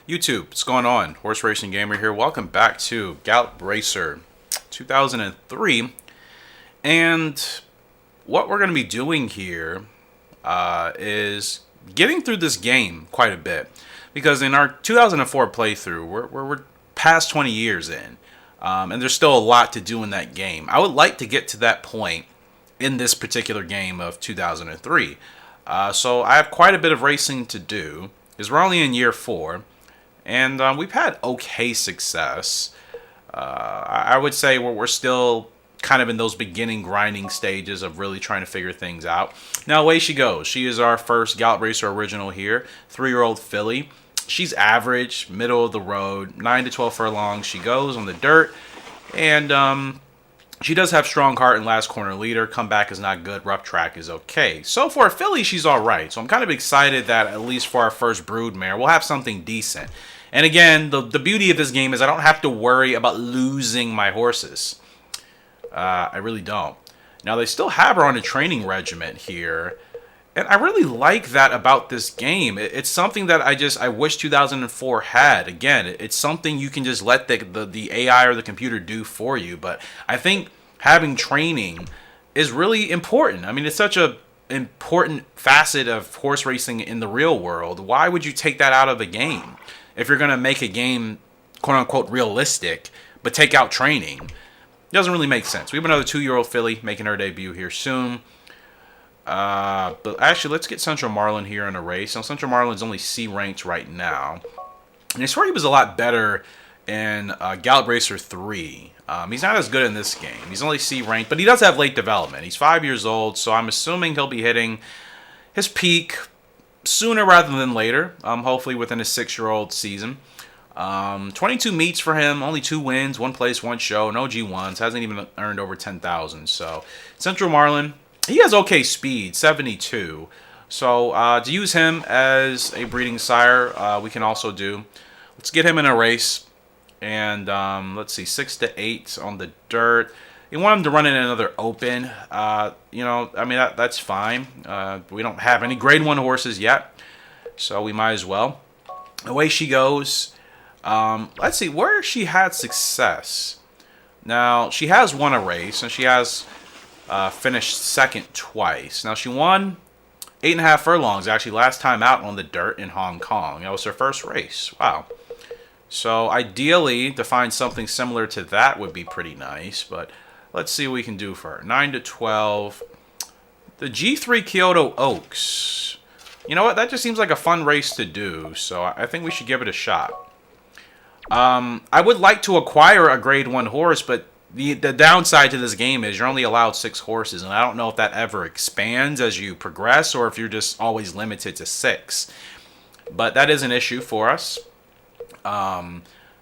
YouTube, what's going on? Horse Racing Gamer here. Welcome back to Gallop Racer 2003. And what we're going to be doing here is getting through this game quite a bit. Because in our 2004 playthrough, we're past 20 years in. And there's still a lot to do in that game. I would like to get to that point in this particular game of 2003. So I have quite a bit of racing to do, because we're only in year 4. And we've had okay success. I would say we're still kind of in those beginning grinding stages of really trying to figure things out. Now, away she goes. She is our first Gallop Racer original here. 3-year-old filly. She's average, middle of the road, 9 to 12 furlongs. She goes on the dirt. And she does have strong heart and last corner leader. Comeback is not good. Rough track is okay. So for a filly, she's all right. So I'm kind of excited that at least for our first brood mare, we'll have something decent. And again, the beauty of this game is I don't have to worry about losing my horses. I really don't. Now, they still have her on a training regiment here. And I really like that about this game. It's something that I wish 2004 had. Again, it's something you can just let the AI or the computer do for you. But I think having training is really important. I mean, it's such a important facet of horse racing in the real world. Why would you take that out of a game? If you're going to make a game, quote-unquote, realistic, but take out training, it doesn't really make sense. We have another 2-year-old filly making her debut here soon. But actually, let's get Central Marlin here in a race. Now, Central Marlin's only C ranked right now. And I swear he was a lot better in Gallop Racer 3. He's not as good in this game. He's only C ranked, but he does have late development. He's 5 years old, so I'm assuming he'll be hitting his peak sooner rather than later, hopefully within a 6-year-old season. 22 meets for him, only 2 wins, 1 place, 1 show, no G1s, hasn't even earned over 10,000. So Central Marlin, he has okay speed, 72. So to use him as a breeding sire, we can also do. Let's get him in a race, and let's see, 6 to 8 on the dirt. You want him to run in another open. I mean, that's fine. We don't have any grade 1 horses yet, so we might as well. Away she goes. Let's see, where she had success. Now, she has won a race, and she has finished second twice. Now, she won 8.5 furlongs, actually, last time out on the dirt in Hong Kong. That was her first race. Wow. So, ideally, to find something similar to that would be pretty nice, but let's see what we can do for her. 9 to 12. The G3 Kyoto Oaks. You know what? That just seems like a fun race to do, so I think we should give it a shot. I would like to acquire a grade 1 horse, but the downside to this game is you're only allowed 6 horses, and I don't know if that ever expands as you progress or if you're just always limited to 6. But that is an issue for us.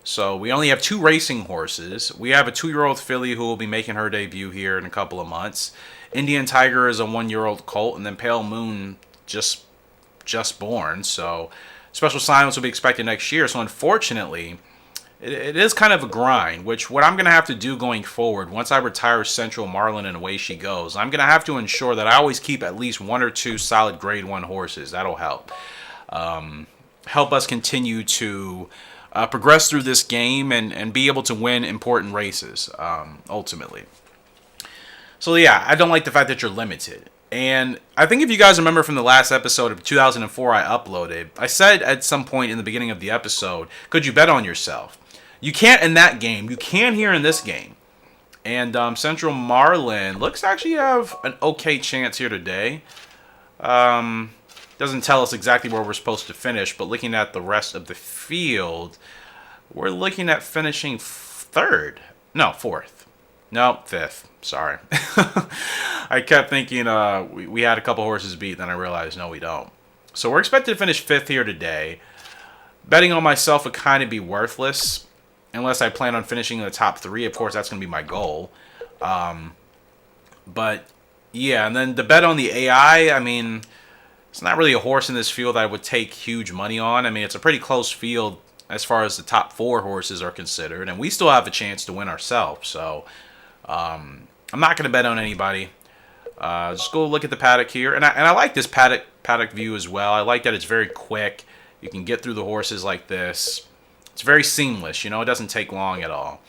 So we only have 2 racing horses. We have a 2-year-old filly who will be making her debut here in a couple of months. Indian Tiger is a 1-year-old colt, and then Pale Moon just born. So special silence will be expected next year. So unfortunately, it is kind of a grind, which what I'm going to have to do going forward, once I retire Central Marlin and away she goes, I'm going to have to ensure that I always keep at least 1 or 2 solid grade 1 horses. That'll help. Help us continue to progress through this game and be able to win important races, ultimately. So yeah, I don't like the fact that you're limited. And I think if you guys remember from the last episode of 2004 I uploaded, I said at some point in the beginning of the episode, could you bet on yourself? You can't in that game. You can here in this game. And Central Marlin looks to actually have an okay chance here today. Doesn't tell us exactly where we're supposed to finish, but looking at the rest of the field, we're looking at finishing 3rd. No, 4th. No, 5th. Sorry. I kept thinking we had a couple horses beat, then I realized, no, we don't. So we're expected to finish 5th here today. Betting on myself would kind of be worthless, unless I plan on finishing in the top 3. Of course, that's going to be my goal. But, yeah, and then the bet on the AI, I mean, it's not really a horse in this field that I would take huge money on. I mean, it's a pretty close field as far as the top 4 horses are considered, and we still have a chance to win ourselves. So I'm not going to bet on anybody. Just go look at the paddock here, and I like this paddock view as well. I like that it's very quick. You can get through the horses like this. It's very seamless, you know, it doesn't take long at all.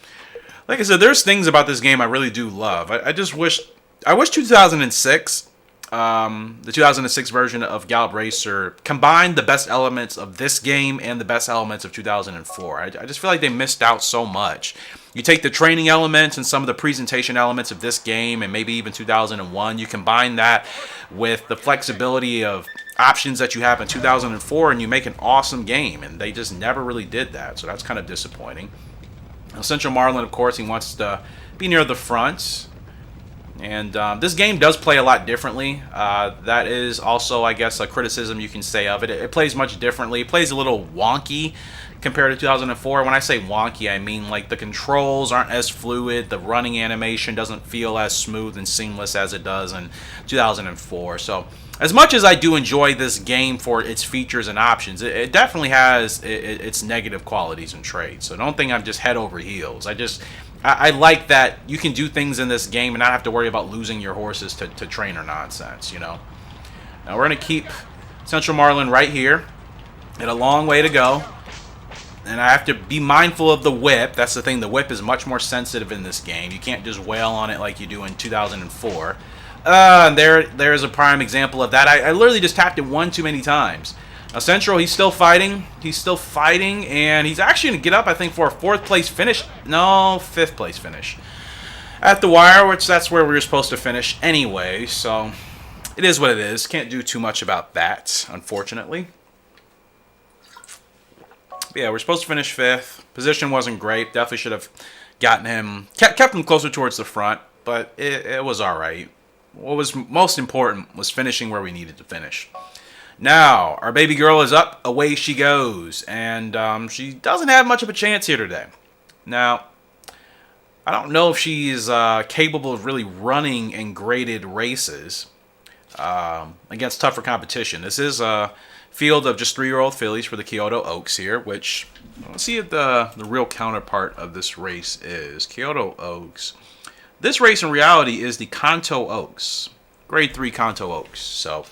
Like I said, there's things about this game I really do love. I just wish 2006, the 2006 version of Gallop Racer combined the best elements of this game and the best elements of 2004. I just feel like they missed out so much. You take the training elements and some of the presentation elements of this game and maybe even 2001, you combine that with the flexibility of options that you have in 2004 and you make an awesome game, and they just never really did that, so that's kind of disappointing. Now, Central Marlin, of course, he wants to be near the front, and this game does play a lot differently. That is also, I guess, a criticism you can say of it. It plays much differently. It plays a little wonky compared to 2004. When I say wonky, I mean like the controls aren't as fluid, the running animation doesn't feel as smooth and seamless as it does in 2004. So as much as I do enjoy this game for its features and options, it definitely has its negative qualities and traits. So don't think I'm just head over heels. I like that you can do things in this game and not have to worry about losing your horses to trainer nonsense, you know. Now we're going to keep Central Marlin right here. Got a long way to go. And I have to be mindful of the whip. That's the thing. The whip is much more sensitive in this game. You can't just wail on it like you do in 2004. And there's a prime example of that. I literally just tapped it one too many times. Now Central, he's still fighting. He's still fighting, and he's actually going to get up, I think, for a 4th place finish. No, 5th place finish. At the wire, which that's where we were supposed to finish anyway. So it is what it is. Can't do too much about that, unfortunately. But yeah, we're supposed to finish 5th. Position wasn't great. Definitely should have gotten him, kept him closer towards the front, but it was all right. What was most important was finishing where we needed to finish. Now, our baby girl is up. Away she goes. And she doesn't have much of a chance here today. Now, I don't know if she's capable of really running in graded races against tougher competition. This is a field of just 3-year-old fillies for the Kyoto Oaks here, which, let's see if the real counterpart of this race is. Kyoto Oaks. This race in reality is the Kanto Oaks. Grade 3 Kanto Oaks. So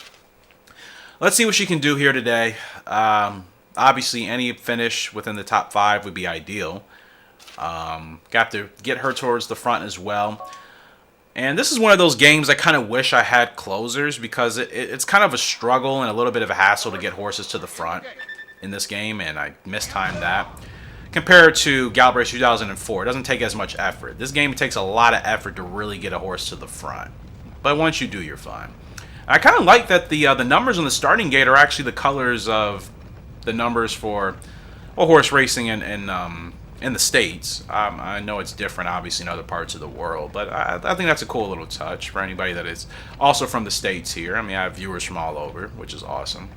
let's see what she can do here today. Obviously, any finish within the top 5 would be ideal. Got to get her towards the front as well. And this is one of those games I kind of wish I had closers, because it's kind of a struggle and a little bit of a hassle to get horses to the front in this game, and I mistimed that. Compared to Gallop Race 2004, it doesn't take as much effort. This game takes a lot of effort to really get a horse to the front. But once you do, you're fine. I kind of like that the numbers on the starting gate are actually the colors of the numbers for horse racing in the States. I know it's different, obviously, in other parts of the world, but I think that's a cool little touch for anybody that is also from the States here. I mean, I have viewers from all over, which is awesome.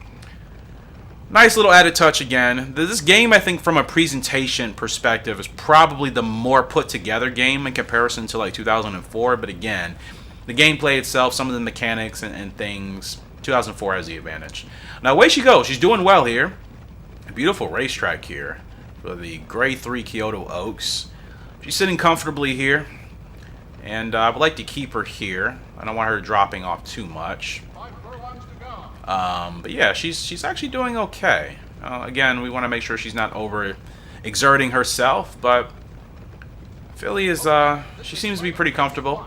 Nice little added touch again. This game, I think, from a presentation perspective, is probably the more put-together game in comparison to, like, 2004, but again, the gameplay itself, some of the mechanics and things, 2004 has the advantage. Now, away she goes. She's doing well here. A beautiful racetrack here for the Grade 3 Kyoto Oaks. She's sitting comfortably here, and I would like to keep her here. I don't want her dropping off too much. But yeah, she's actually doing okay. Again, we want to make sure she's not over exerting herself, but filly is she seems to be pretty comfortable.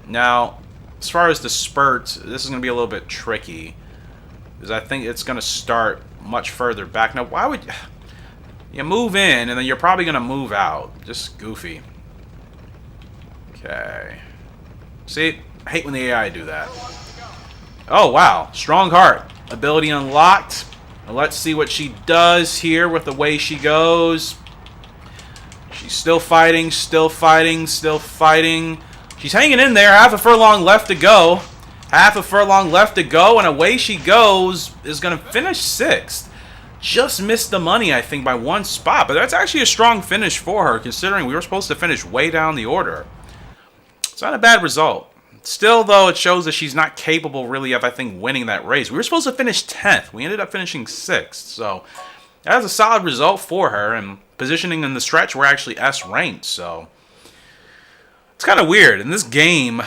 Now, as far as the spurt, this is going to be a little bit tricky, because I think it's going to start much further back. Now, why would you move in and then you're probably going to move out? Just goofy. Okay. See, I hate when the AI do that. Oh, wow. Strong heart. Ability unlocked. Now let's see what she does here with the way she goes. She's still fighting, still fighting, still fighting. She's hanging in there. Half a furlong left to go. Half a furlong left to go, and away she goes. Is going to finish 6th. Just missed the money, I think, by 1 spot. But that's actually a strong finish for her, considering we were supposed to finish way down the order. It's not a bad result. Still, though, it shows that she's not capable, really, of, I think, winning that race. We were supposed to finish 10th. We ended up finishing 6th. So that was a solid result for her. And positioning in the stretch, we're actually S-ranked. So it's kind of weird. In this game,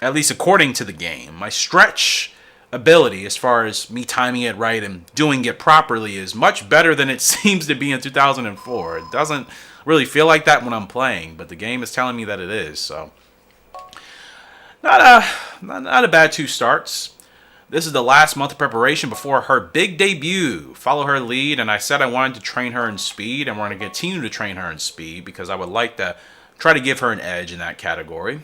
at least according to the game, my stretch ability, as far as me timing it right and doing it properly, is much better than it seems to be in 2004. It doesn't really feel like that when I'm playing, but the game is telling me that it is. So not a bad 2 starts. This is the last month of preparation before her big debut. Follow her lead, and I said I wanted to train her in speed, and we're going to continue to train her in speed because I would like to try to give her an edge in that category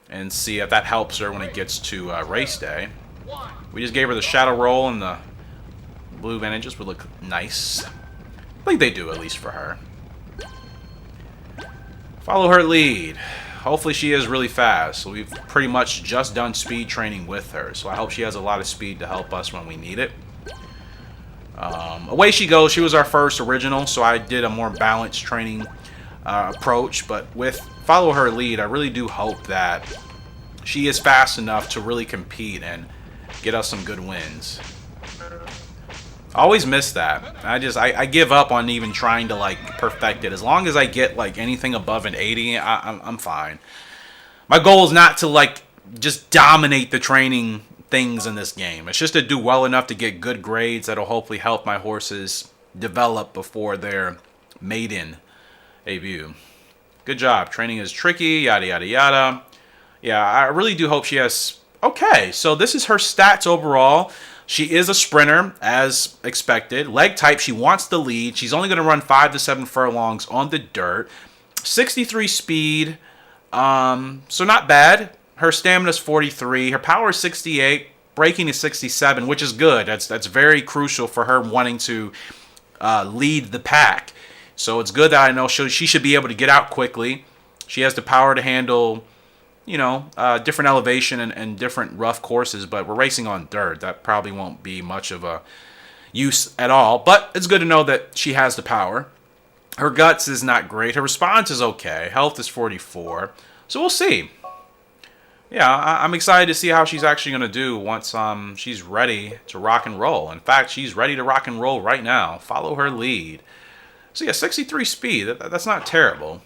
and see if that helps her when it gets to race day. We just gave her the shadow roll, and the blue bandages would look nice. I think they do, at least for her. Follow her lead. Hopefully she is really fast. So we've pretty much just done speed training with her. So I hope she has a lot of speed to help us when we need it. Away she goes. She was our first original, so I did a more balanced training approach. But with follow her lead, I really do hope that she is fast enough to really compete and get us some good wins. I always miss that. I give up on even trying to like perfect it. As long as I get like anything above an 80, I'm fine. My goal is not to like just dominate the training things in this game. It's just to do well enough to get good grades that'll hopefully help my horses develop before their maiden debut. Good job. Training is tricky, yada yada yada. Yeah, I really do hope she has... Okay, so this is her stats overall. She is a sprinter, as expected. Leg type, she wants the lead. She's only going to run 5 to 7 furlongs on the dirt. 63 speed, so not bad. Her stamina is 43. Her power is 68. Braking is 67, which is good. That's very crucial for her wanting to lead the pack. So it's good that I know she should be able to get out quickly. She has the power to handle... different elevation and different rough courses, but we're racing on dirt. That probably won't be much of a use at all, but it's good to know that she has the power. Her guts is not great. Her response is okay. Health is 44, so we'll see. Yeah, I'm excited to see how she's actually going to do once she's ready to rock and roll. In fact, she's ready to rock and roll right now. Follow her lead. So yeah, 63 speed. That's not terrible.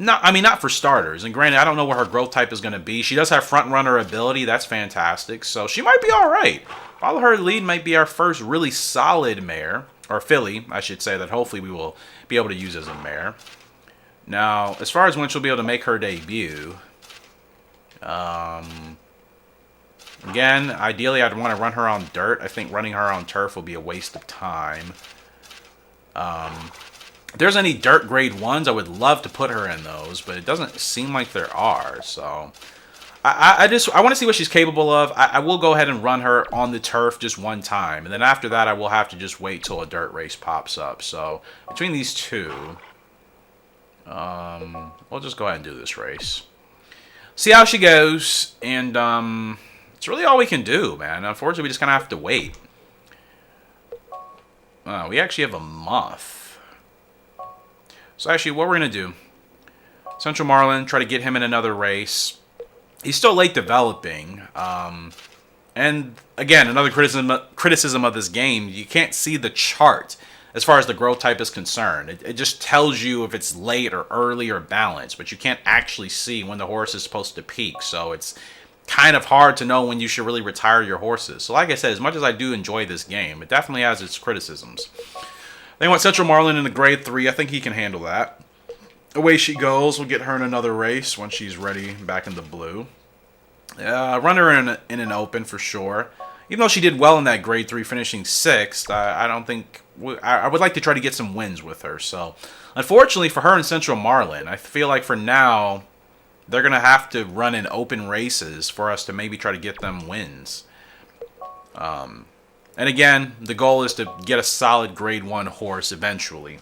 Not for starters. And granted, I don't know what her growth type is going to be. She does have front runner ability. That's fantastic. So she might be all right. Follow her lead might be our first really solid mare, or filly, I should say, that hopefully we will be able to use as a mare. Now, as far as when she'll be able to make her debut, again, ideally I'd want to run her on dirt. I think running her on turf will be a waste of time. If there's any dirt grade 1s, I would love to put her in those, but it doesn't seem like there are. So I want to see what she's capable of. I will go ahead and run her on the turf just one time, and then after that I will have to just wait till a dirt race pops up. So between these two, we'll just go ahead and do this race. See how she goes, and it's really all we can do, man. Unfortunately, we just kind of have to wait. We actually have a muff. So actually, what we're going to do, Central Marlin, try to get him in another race. He's still late developing. And again, another criticism of this game, you can't see the chart as far as the growth type is concerned. It just tells you if it's late or early or balanced, but you can't actually see when the horse is supposed to peak. So it's kind of hard to know when you should really retire your horses. So like I said, as much as I do enjoy this game, it definitely has its criticisms. They want Central Marlin in the grade 3. I think he can handle that. Away she goes. We'll get her in another race when she's ready back in the blue. Run her in an open for sure. Even though she did well in that grade 3, finishing 6th, I don't think... I would like to try to get some wins with her. So, unfortunately for her and Central Marlin, I feel like for now, they're going to have to run in open races for us to maybe try to get them wins. And again, the goal is to get a solid grade 1 horse eventually.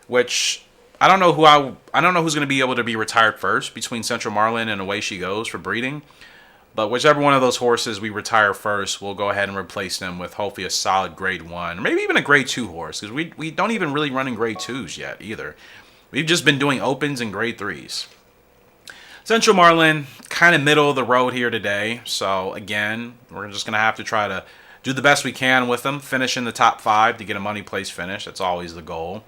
Which, I don't know who's going to be able to be retired first between Central Marlin and Away She Goes for breeding. But whichever one of those horses we retire first, we'll go ahead and replace them with hopefully a solid grade 1. Or maybe even a grade 2 horse, because we don't even really run in grade 2s yet either. We've just been doing opens and grade 3s. Central Marlin, kind of middle of the road here today. So again, we're just going to have to try to do the best we can with them. Finish in the top 5 to get a money place finish. That's always the goal.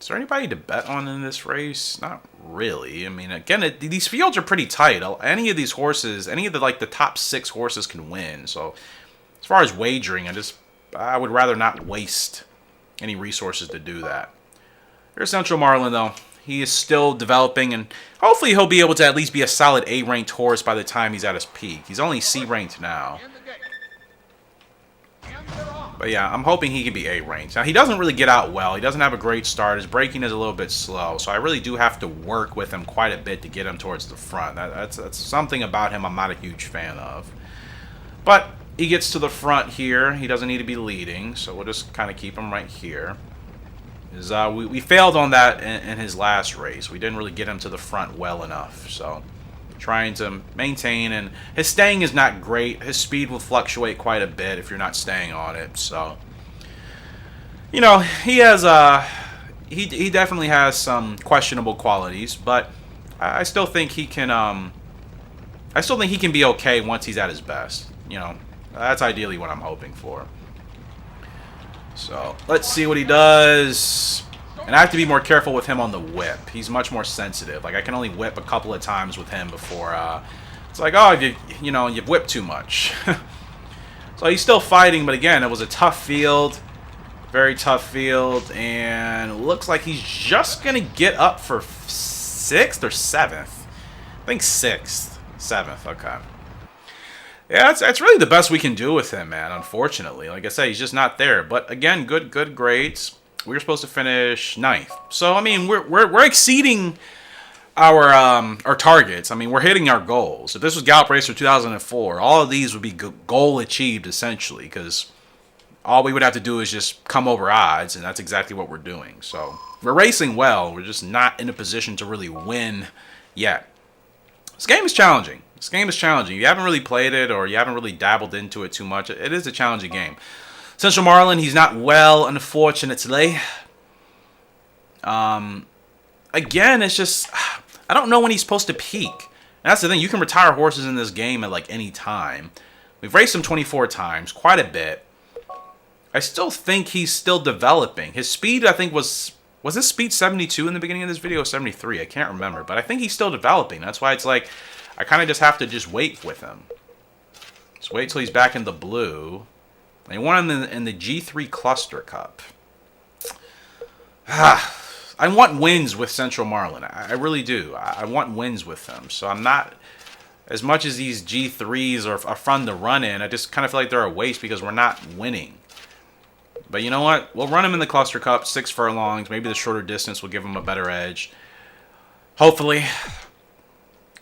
Is there anybody to bet on in this race? Not really. I mean, again, these fields are pretty tight. Any of these horses, any of the like the top 6 horses can win. So as far as wagering, I would rather not waste any resources to do that. There's Central Marlin though. He is still developing, and hopefully he'll be able to at least be a solid A-ranked horse by the time he's at his peak. He's only C-ranked now. But yeah, I'm hoping he can be A-ranked. Now, he doesn't really get out well. He doesn't have a great start. His braking is a little bit slow, so I really do have to work with him quite a bit to get him towards the front. That's something about him I'm not a huge fan of. But he gets to the front here. He doesn't need to be leading, so we'll just kind of keep him right here. We failed on that in his last race. We didn't really get him to the front well enough, so trying to maintain, and his staying is not great. His speed will fluctuate quite a bit if you're not staying on it, so you know, he has he definitely has some questionable qualities, but I still think he can be okay once he's at his best. You know, that's ideally what I'm hoping for. So let's see what he does. And I have to be more careful with him on the whip. He's much more sensitive. Like, I can only whip a couple of times with him before it's like, oh, you've whipped too much. So he's still fighting, but again, it was a tough field. Very tough field. And it looks like he's just going to get up for 6th or 7th. I think 6th. 7th, okay. Yeah, that's really the best we can do with him, man, unfortunately. Like I said, he's just not there. But again, good grades. We were supposed to finish 9th. So, I mean, we're exceeding our targets. I mean, we're hitting our goals. If this was Gallop Racer 2004, all of these would be goal achieved, essentially, because all we would have to do is just come over odds, and that's exactly what we're doing. So, we're racing well. We're just not in a position to really win yet. This game is challenging. This game is challenging. If you haven't really played it or you haven't really dabbled into it too much, it is a challenging game. Central Marlin, he's not well, unfortunately. Again, it's just, I don't know when he's supposed to peak. And that's the thing. You can retire horses in this game at like any time. We've raced him 24 times, quite a bit. I still think he's still developing. His speed, I think, was his speed 72 in the beginning of this video? 73, I can't remember. But I think he's still developing. That's why it's like, I kind of just have to just wait with him. Just wait till he's back in the blue. They won him in the G3 Cluster Cup. I want wins with Central Marlin. I really do. I want wins with them. So I'm not, as much as these G3s are fun to run in, I just kind of feel like they're a waste because we're not winning. But you know what? We'll run him in the Cluster Cup, 6 furlongs. Maybe the shorter distance will give him a better edge. Hopefully.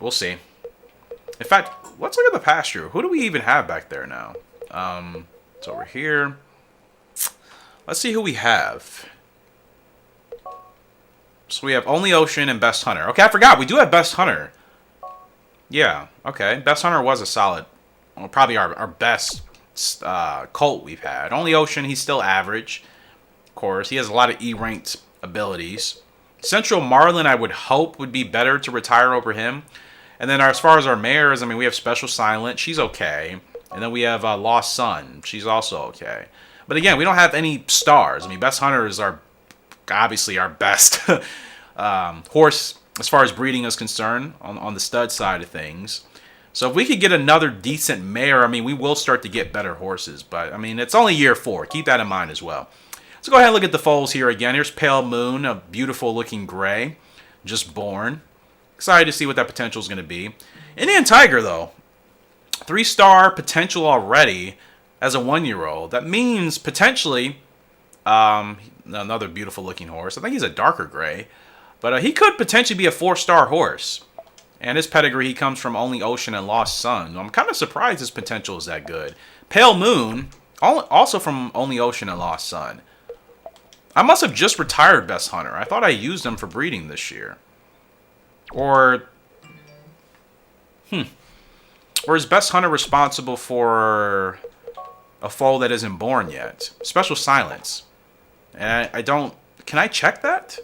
We'll see. In fact, let's look at the pasture. Who do we even have back there now? It's over here. Let's see who we have. So we have Only Ocean and Best Hunter. Okay, I forgot. We do have Best Hunter. Yeah, okay. Best Hunter was a solid, well, probably our best colt we've had. Only Ocean, he's still average. Of course, he has a lot of E-ranked abilities. Central Marlin, I would hope, would be better to retire over him. And then as far as our mares, I mean, we have Special Silent. She's okay. And then we have Lost Sun. She's also okay. But again, we don't have any stars. I mean, Best Hunter is obviously our best horse as far as breeding is concerned on the stud side of things. So if we could get another decent mare, I mean, we will start to get better horses. But, I mean, it's only year 4. Keep that in mind as well. Let's go ahead and look at the foals here again. Here's Pale Moon, a beautiful looking gray, just born. Excited to see what that potential is going to be. Indian Tiger, though, 3-star potential already as a 1-year-old. That means potentially another beautiful looking horse. I think he's a darker gray, but he could potentially be a 4-star horse. And his pedigree, he comes from Only Ocean and Lost Sun. I'm kind of surprised his potential is that good. Pale Moon, also from Only Ocean and Lost Sun. I must have just retired Best Hunter. I thought I used him for breeding this year. Or is Best Hunter responsible for a foal that isn't born yet? Special Silence. And I don't... Can I check that?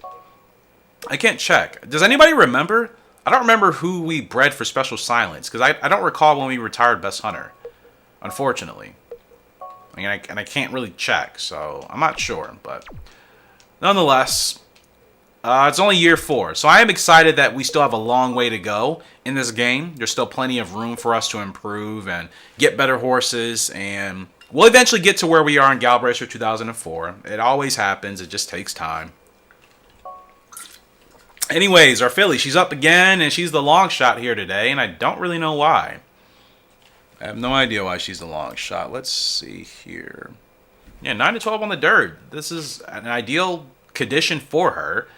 I can't check. Does anybody remember? I don't remember who we bred for Special Silence, because I don't recall when we retired Best Hunter, unfortunately. And I can't really check, so I'm not sure. But nonetheless, It's only year 4, so I am excited that we still have a long way to go in this game. There's still plenty of room for us to improve and get better horses, and we'll eventually get to where we are in Gallop Racer 2004. It always happens. It just takes time. Anyways, our filly, she's up again, and she's the long shot here today, and I don't really know why. I have no idea why she's the long shot. Let's see here. Yeah, 9 to 12 on the dirt. This is an ideal condition for her.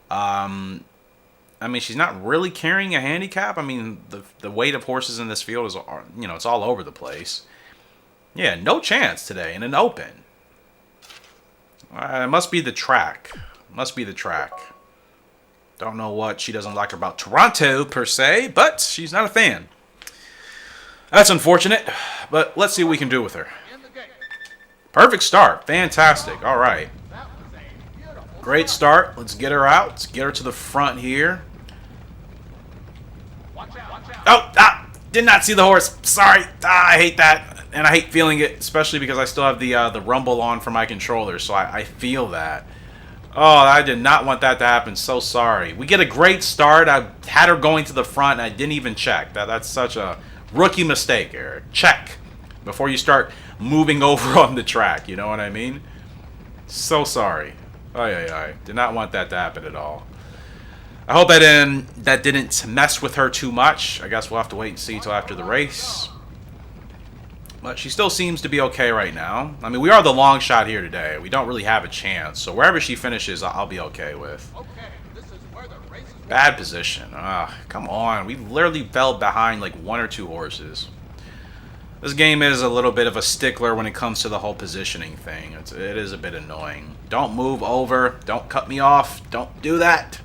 I mean, she's not really carrying a handicap. I mean, the weight of horses in this field is, you know, it's all over the place. Yeah, no chance today in an open. It must be the track. Must be the track. Don't know what she doesn't like about Toronto, per se, but she's not a fan. That's unfortunate, but let's see what we can do with her. Perfect start. Fantastic. All right. Great start. Let's get her out. Let's get her to the front here. Oh, did not see the horse. Sorry. I hate that. And I hate feeling it, especially because I still have the rumble on for my controller, so I feel that. Oh, I did not want that to happen. So sorry. We get a great start. I had her going to the front, and I didn't even check. That's such a rookie mistake, Eric. Check before you start moving over on the track. You know what I mean? So sorry. I did not want that to happen at all. I hope that didn't mess with her too much. I guess we'll have to wait and see till after the race. But she still seems to be okay right now. I mean, we are the long shot here today. We don't really have a chance. So wherever she finishes, I'll be okay with. Bad position. Come on. We literally fell behind like 1 or 2 horses. This game is a little bit of a stickler when it comes to the whole positioning thing. It is a bit annoying. Don't move over. Don't cut me off. Don't do that.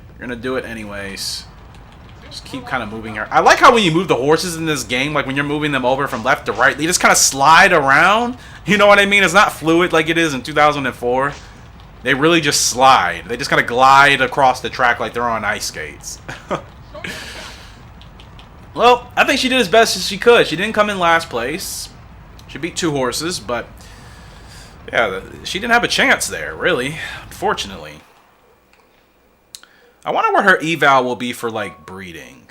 You're going to do it anyways. Just keep kind of moving her. I like how when you move the horses in this game, like when you're moving them over from left to right, they just kind of slide around. You know what I mean? It's not fluid like it is in 2004. They really just slide. They just kind of glide across the track like they're on ice skates. Well, I think she did as best as she could. She didn't come in last place. She beat 2 horses, but yeah, she didn't have a chance there, really, unfortunately. I wonder what her eval will be for, like, breeding.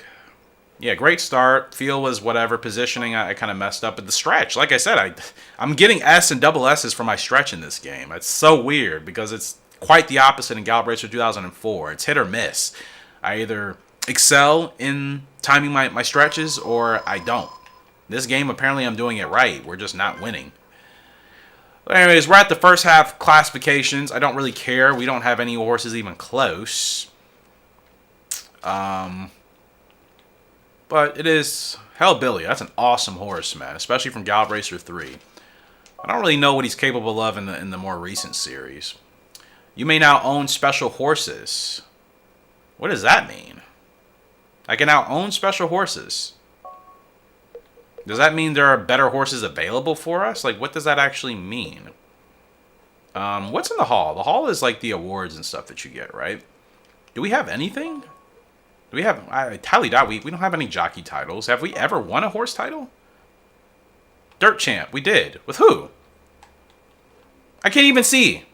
Yeah, great start. Feel was whatever. Positioning, I kind of messed up. But the stretch, like I said, I'm getting S and double S's for my stretch in this game. It's so weird because it's quite the opposite in Gallop Racer 2004. It's hit or miss. I either excel in timing my stretches or I don't. This game, apparently I'm doing it right. We're just not winning. But anyways, we're at the first half classifications. I don't really care. We don't have any horses even close. But it is Hellbilly. That's an awesome horse, man, especially from Gallop Racer 3. I don't really know what he's capable of in the more recent series. You may now own special horses. What does that mean? I can now own special horses. Does that mean there are better horses available for us? Like, what does that actually mean? What's in the hall? The hall is like the awards and stuff that you get, right? Do we have anything? Do we have... I highly doubt we don't have any jockey titles. Have we ever won a horse title? Dirt Champ. We did. With who? I can't even see.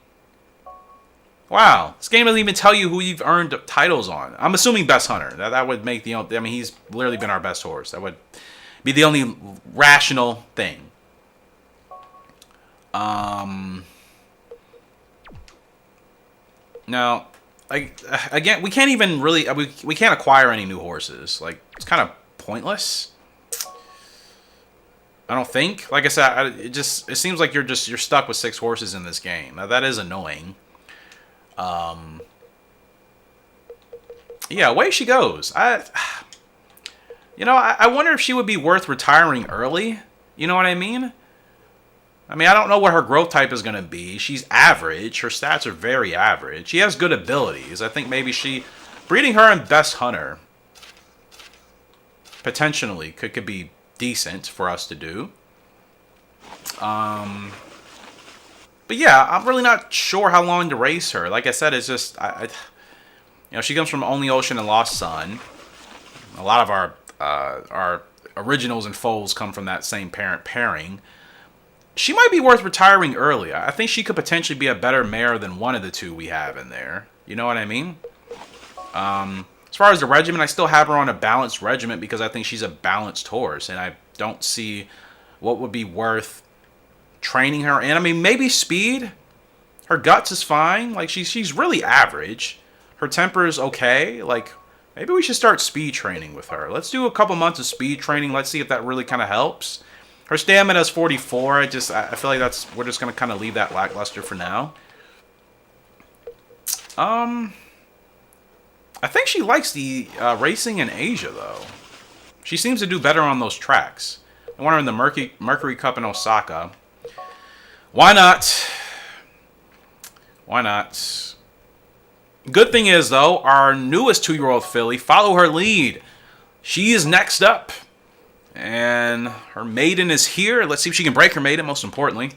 Wow. This game doesn't even tell you who you've earned titles on. I'm assuming Best Hunter. That would make the... I mean, he's literally been our best horse. That would be the only rational thing. Now... again, we can't even really... we can't acquire any new horses. Like, it's kind of pointless. I don't think. Like I said, it seems like you're stuck with 6 horses in this game. Now, that is annoying. Yeah, away she goes. I wonder if she would be worth retiring early. You know what I mean? I mean, I don't know what her growth type is going to be. She's average. Her stats are very average. She has good abilities. I think maybe breeding her in Best Hunter potentially could be decent for us to do. But yeah, I'm really not sure how long to race her. Like I said, it's just, she comes from Only Ocean and Lost Sun. A lot of our originals and foals come from that same parent pairing. She might be worth retiring early. I think she could potentially be a better mare than one of the 2 we have in there. You know what I mean? As far as the regiment, I still have her on a balanced regiment because I think she's a balanced horse, and I don't see what would be worth training her in. I mean, maybe speed. Her guts is fine. Like, she's really average. Her temper is okay. Like, maybe we should start speed training with her. Let's do a couple months of speed training. Let's see if that really kind of helps. Her stamina is 44. I feel like we're just gonna kind of leave that lackluster for now. I think she likes the racing in Asia, though. She seems to do better on those tracks. I want her in the Mercury Cup in Osaka. Why not? Why not? Good thing is, though, our newest 2-year-old filly, follow her lead. She is next up. And her maiden is here. Let's see if she can break her maiden, most importantly.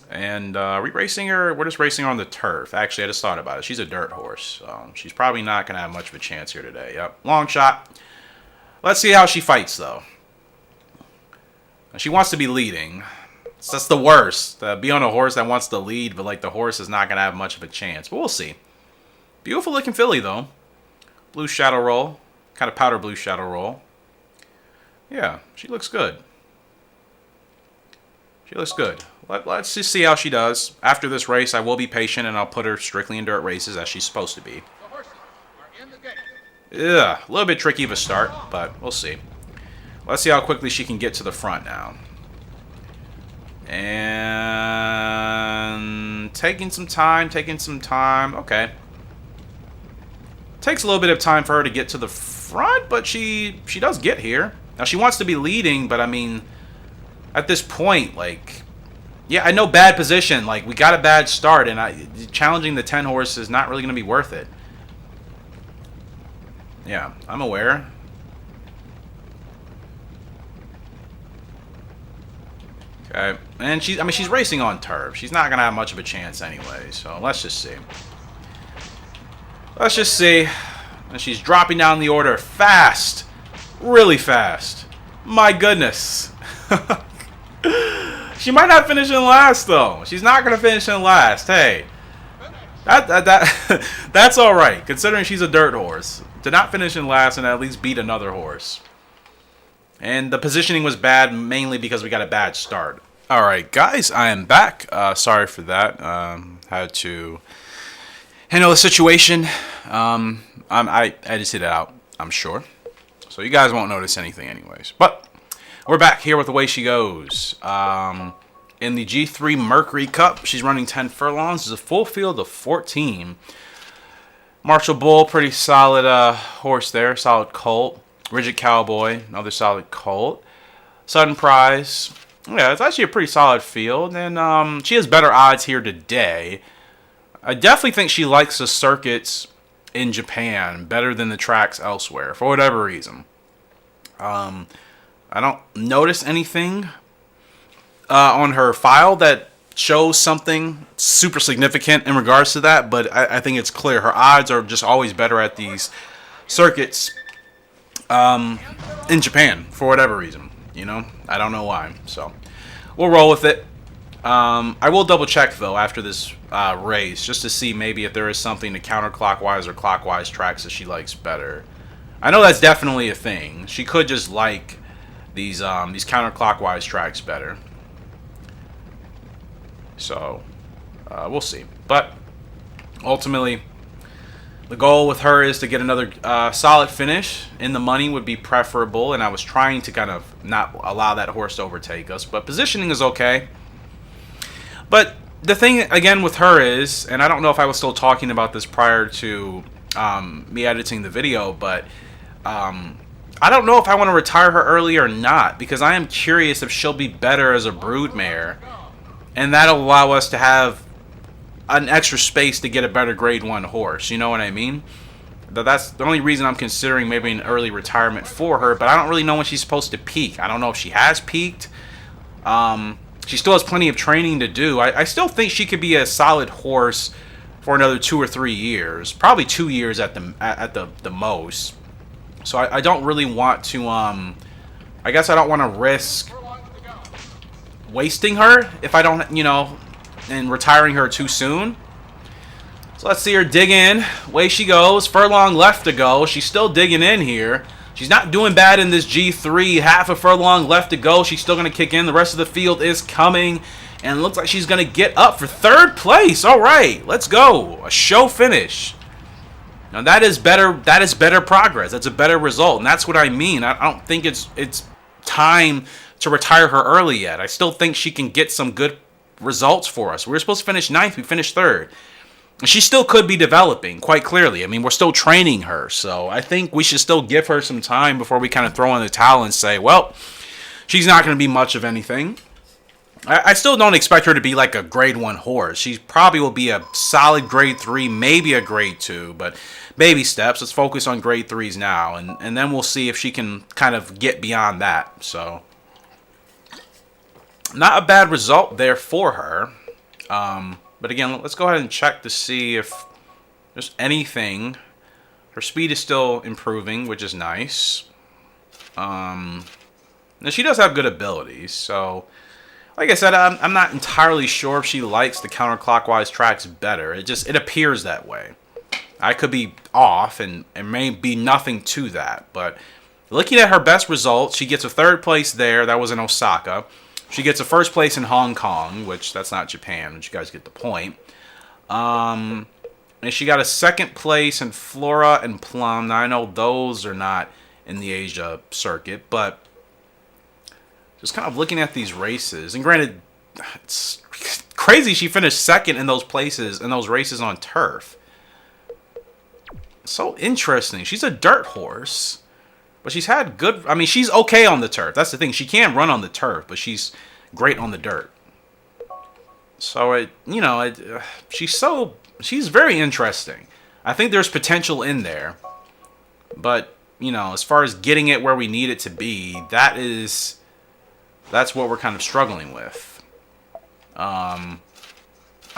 And are we racing her? We're just racing her on the turf. Actually, I just thought about it. She's a dirt horse. So she's probably not going to have much of a chance here today. Yep, long shot. Let's see how she fights, though. She wants to be leading. So that's the worst. Be on a horse that wants to lead, but like the horse is not going to have much of a chance. But we'll see. Beautiful looking filly, though. Blue shadow roll. Kind of powder blue shadow roll. Yeah, she looks good. She looks good. Let's just see how she does. After this race, I will be patient, and I'll put her strictly in dirt races as she's supposed to be. Yeah, a little bit tricky of a start, but we'll see. Let's see how quickly she can get to the front now. And taking some time. Okay. Takes a little bit of time for her to get to the front, but she does get here. Now, she wants to be leading, but I mean, at this point, like, yeah, I know bad position. Like, we got a bad start, and challenging the 10 horse is not really going to be worth it. Yeah, I'm aware. Okay, and she's racing on turf. She's not going to have much of a chance anyway, so let's just see. Let's just see. And she's dropping down the order fast. Really fast. My goodness. She might not finish in last, though. She's not going to finish in last. Hey, that's all right, considering she's a dirt horse. To not finish in last and at least beat another horse. And the positioning was bad, mainly because we got a bad start. All right, guys, I am back. Sorry for that. Had to handle the situation. I edited it out, I'm sure. So you guys won't notice anything anyways. But we're back here with Away She Goes. In the G3 Mercury Cup, she's running 10 furlongs. It's a full field of 14. Marshall Bull, pretty solid horse there. Solid colt. Rigid Cowboy, another solid colt. Sudden Prize. Yeah, it's actually a pretty solid field. And she has better odds here today. I definitely think she likes the circuits in Japan better than the tracks elsewhere, for whatever reason. I don't notice anything on her file that shows something super significant in regards to that, but I think it's clear. Her odds are just always better at these circuits in Japan, for whatever reason. You know, I don't know why. So we'll roll with it. I will double check though after this race just to see maybe if there is something to counterclockwise or clockwise tracks that she likes better. I know that's definitely a thing. She could just like these counterclockwise tracks better. So we'll see. But ultimately, the goal with her is to get another solid finish. In the money would be preferable, and I was trying to kind of not allow that horse to overtake us. But positioning is okay. But the thing, again, with her is, and I don't know if I was still talking about this prior to me editing the video, but I don't know if I want to retire her early or not, because I am curious if she'll be better as a broodmare, and that'll allow us to have an extra space to get a better grade 1 horse. You know what I mean? That's the only reason I'm considering maybe an early retirement for her, but I don't really know when she's supposed to peak. I don't know if she has peaked. She still has plenty of training to do. I still think she could be a solid horse for another 2 or 3 years, probably 2 years at the most. So I don't really want to. I guess I don't want to risk wasting her if I don't, and retiring her too soon. So let's see her dig in. Away she goes. Furlong left to go. She's still digging in here. She's not doing bad in this G3. Half a furlong left to go. She's still going to kick in. The rest of the field is coming. And it looks like she's going to get up for third place. All right, let's go. A show finish. Now that is better. That is better progress. That's a better result. And that's what I mean. I don't think it's time to retire her early yet. I still think she can get some good results for us. We were supposed to finish 9th. We finished 3rd. She still could be developing, quite clearly. I mean, we're still training her, so I think we should still give her some time before we kind of throw in the towel and say, well, she's not going to be much of anything. I still don't expect her to be like a grade 1 horse. She probably will be a solid grade 3, maybe a grade 2, but baby steps. Let's focus on grade 3s now, and then we'll see if she can kind of get beyond that. So, not a bad result there for her. But again, let's go ahead and check to see if there's anything. Her speed is still improving, which is nice. Now she does have good abilities, so like I said, I'm not entirely sure if she likes the counterclockwise tracks better. It appears that way. I could be off, and it may be nothing to that. But looking at her best results, she gets a 3rd place there. That was in Osaka. She gets a 1st place in Hong Kong, which that's not Japan, but you guys get the point. And she got a 2nd place in Flora and Plum. Now, I know those are not in the Asia circuit, but just kind of looking at these races, and granted, it's crazy she finished 2nd in those places, in those races on turf. So interesting. She's a dirt horse. But she's had good... I mean, she's okay on the turf. That's the thing. She can't run on the turf, but she's great on the dirt. So, she's very interesting. I think there's potential in there. But, as far as getting it where we need it to be, that's what we're kind of struggling with. I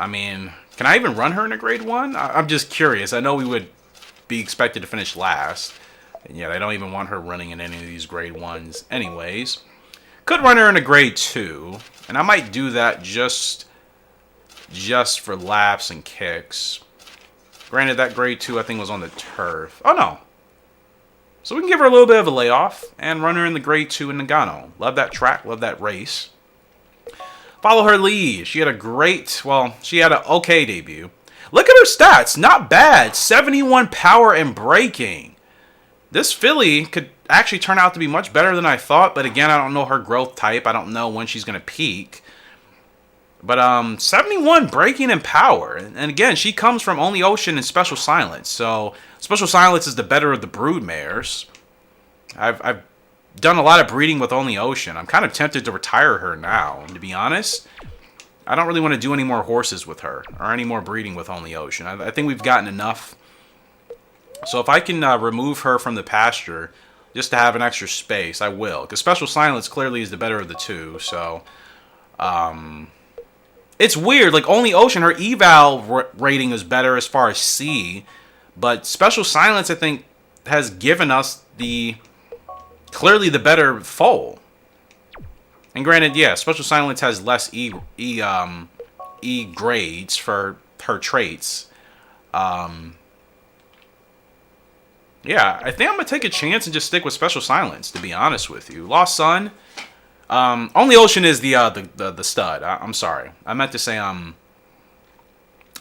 mean, can I even run her in a grade 1? I'm just curious. I know we would be expected to finish last. And yet I don't even want her running in any of these grade 1s anyways. Could run her in a grade 2. And I might do that just for laps and kicks. Granted, that grade 2 I think was on the turf. Oh no. So we can give her a little bit of a layoff and run her in the grade 2 in Nagano. Love that track. Love that race. Follow her lead. She had an okay debut. Look at her stats. Not bad. 71 power and braking. This filly could actually turn out to be much better than I thought, but again, I don't know her growth type. I don't know when she's going to peak. But 71 braking and power. And again, she comes from Only Ocean and Special Silence. So Special Silence is the better of the brood mares. I've done a lot of breeding with Only Ocean. I'm kind of tempted to retire her now, and to be honest, I don't really want to do any more horses with her or any more breeding with Only Ocean. I think we've gotten enough. So if I can remove her from the pasture just to have an extra space, I will. Because Special Silence clearly is the better of the two. So it's weird. Like, Only Ocean, her eval rating is better as far as C. But Special Silence, I think, has given us clearly the better foal. And granted, yeah, Special Silence has less E grades for her traits. Yeah, I think I'm going to take a chance and just stick with Special Silence, to be honest with you. Lost Sun. Only Ocean is the stud. I'm sorry. I meant to say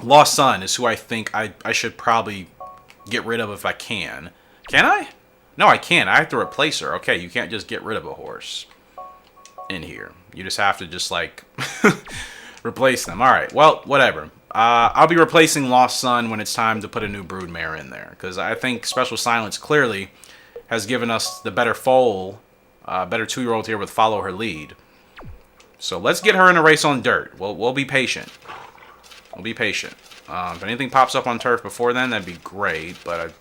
Lost Sun is who I think I should probably get rid of if I can. Can I? No, I can't. I have to replace her. Okay, you can't just get rid of a horse in here. You just have to just, like, replace them. All right, well, whatever. I'll be replacing Lost Sun when it's time to put a new broodmare in there, because I think Special Silence clearly has given us the better foal, better 2-year-old here with Follow Her Lead. So let's get her in a race on dirt. We'll be patient. We'll be patient. If anything pops up on turf before then, that'd be great. But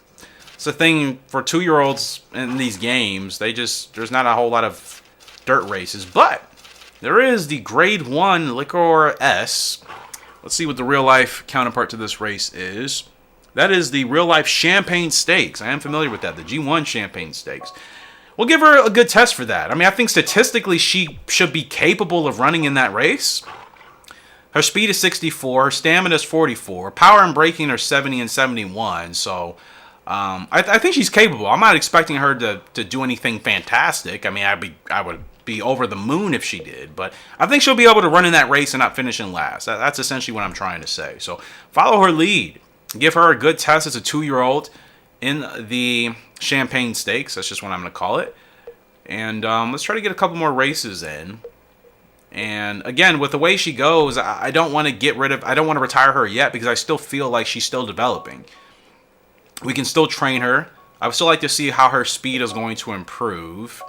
it's the thing for 2-year-olds in these games. There's not a whole lot of dirt races, but there is the Grade 1 Liquor S. Let's see what the real-life counterpart to this race is. That is the real-life Champagne Stakes. I am familiar with that, the G1 Champagne Stakes. We'll give her a good test for that. I mean, I think statistically she should be capable of running in that race. Her speed is 64. Her stamina is 44. Power and braking are 70 and 71. So I think she's capable. I'm not expecting her to do anything fantastic. I mean, I would be over the moon if she did. But I think she'll be able to run in that race and not finish in last. That's essentially what I'm trying to say. So follow her lead. Give her a good test as a 2-year-old in the Champagne Stakes. That's just what I'm going to call it. And let's try to get a couple more races in. And again, with the way she goes, I don't want to retire her yet because I still feel like she's still developing. We can still train her. I would still like to see how her speed is going to improve.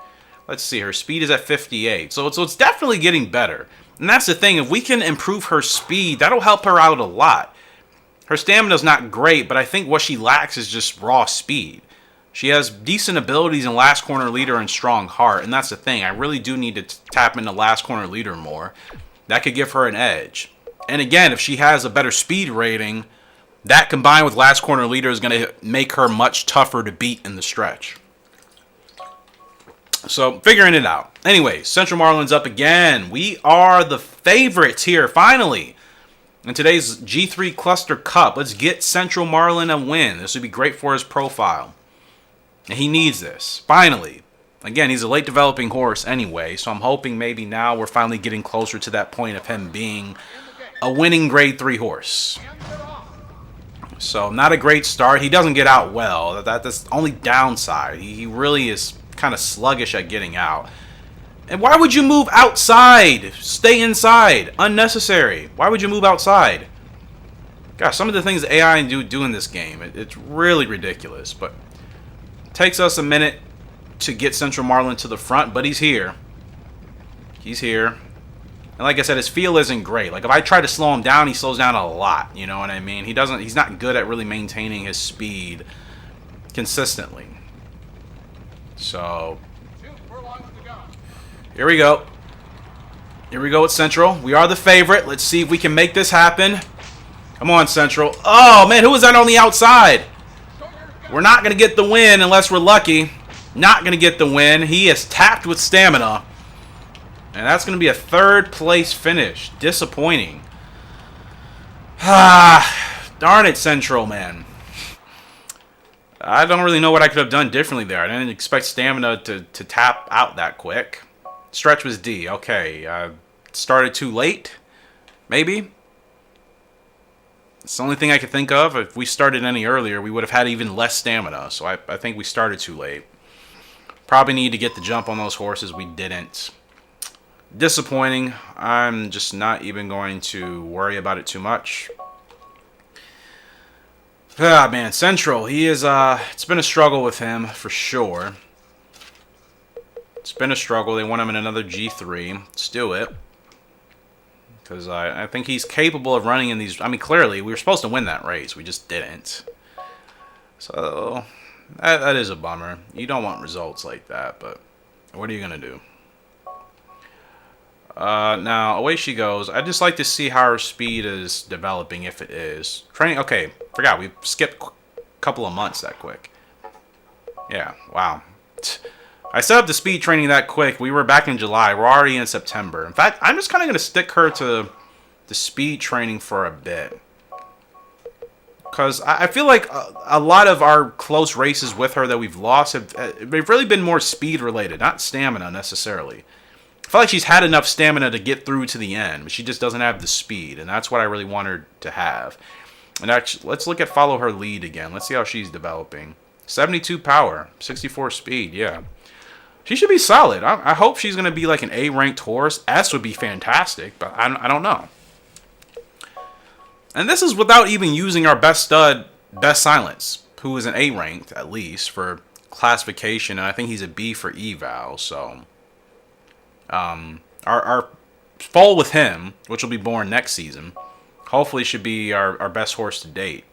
Let's see, her speed is at 58. So it's definitely getting better. And that's the thing, if we can improve her speed, that'll help her out a lot. Her stamina's not great, but I think what she lacks is just raw speed. She has decent abilities in Last Corner Leader and Strong Heart, and that's the thing. I really need to tap into Last Corner Leader more. That could give her an edge. And again, if she has a better speed rating, that combined with Last Corner Leader is going to make her much tougher to beat in the stretch. So, figuring it out. Anyways, Central Marlin's up again. We are the favorites here, finally. In today's G3 Cluster Cup, let's get Central Marlin a win. This would be great for his profile. And he needs this, finally. Again, he's a late developing horse anyway, so I'm hoping maybe now we're finally getting closer to that point of him being a winning grade 3 horse. So, not a great start. He doesn't get out well. That's the only downside. He really is kind of sluggish at getting out. And why would you move outside? Stay inside. Unnecessary. Why would you move outside? Gosh, some of the things the AI do in this game, it's really ridiculous. But it takes us a minute to get Central Marlin to the front, but he's here. He's here. And like I said, his feel isn't great. Like if I try to slow him down, he slows down a lot. You know what I mean? He's not good at really maintaining his speed consistently. So here we go. Here we go with Central. We are the favorite. Let's see if we can make this happen. Come on, Central. Oh, man, who was that on the outside? We're not going to get the win unless we're lucky. Not going to get the win. He is tapped with stamina. And that's going to be a 3rd place finish. Disappointing. Darn it, Central, man. I don't really know what I could have done differently there. I didn't expect stamina to tap out that quick. Stretch was D. Okay. Started too late? Maybe? It's the only thing I could think of. If we started any earlier, we would have had even less stamina. So I think we started too late. Probably need to get the jump on those horses. We didn't. Disappointing. I'm just not even going to worry about it too much. Ah, man, Central. He is, it's been a struggle with him, for sure. It's been a struggle. They want him in another G3. Let's do it. Because I think he's capable of running in these. I mean, clearly, we were supposed to win that race. We just didn't. So, that is a bummer. You don't want results like that, but what are you going to do? Now, away she goes. I'd just like to see how her speed is developing, if it is. Training, okay, forgot. We skipped a couple of months that quick. Yeah, wow. I set up the speed training that quick. We were back in July. We're already in September. In fact, I'm just kind of going to stick her to the speed training for a bit. Because I feel like a lot of our close races with her that we've lost they've really been more speed related, not stamina necessarily. I feel like she's had enough stamina to get through to the end, but she just doesn't have the speed, and that's what I really want her to have. And actually, let's look at follow her lead again. Let's see how she's developing. 72 power, 64 speed, yeah. She should be solid. I hope she's going to be like an A-ranked horse. S would be fantastic, but I don't know. And this is without even using our best stud, Best Silence, who is an A-ranked, at least, for classification, and I think he's a B for eval, so... Our foal with him, which will be born next season, hopefully should be our best horse to date.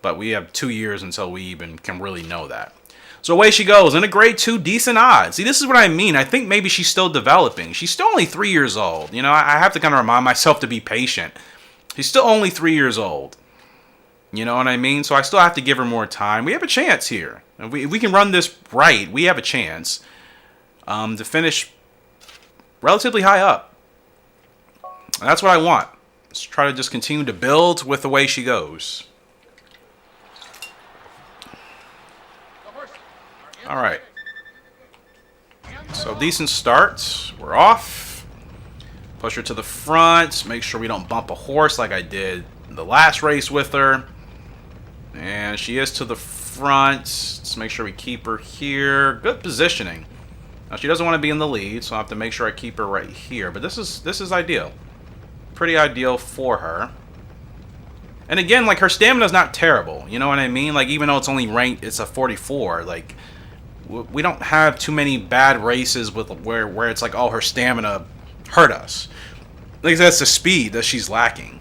But we have 2 years until we even can really know that. So away she goes. In a grade 2, decent odds. See, this is what I mean. I think maybe she's still developing. She's still only 3 years old. You know, I have to kind of remind myself to be patient. She's still only 3 years old. You know what I mean? So I still have to give her more time. We have a chance here. If we can run this right, we have a chance to finish relatively high up. That's what I want. Let's try to just continue to build with the way she goes. All right. So decent start. We're off. Push her to the front. Make sure we don't bump a horse like I did the last race with her. And she is to the front. Let's make sure we keep her here. Good positioning. Now she doesn't want to be in the lead, so I have to make sure I keep her right here. But this is ideal. Pretty ideal for her. And again, like, her stamina's not terrible. You know what I mean? Like, even though it's only ranked, it's a 44. Like, we don't have too many bad races with where it's like, oh, her stamina hurt us. Like, that's the speed that she's lacking.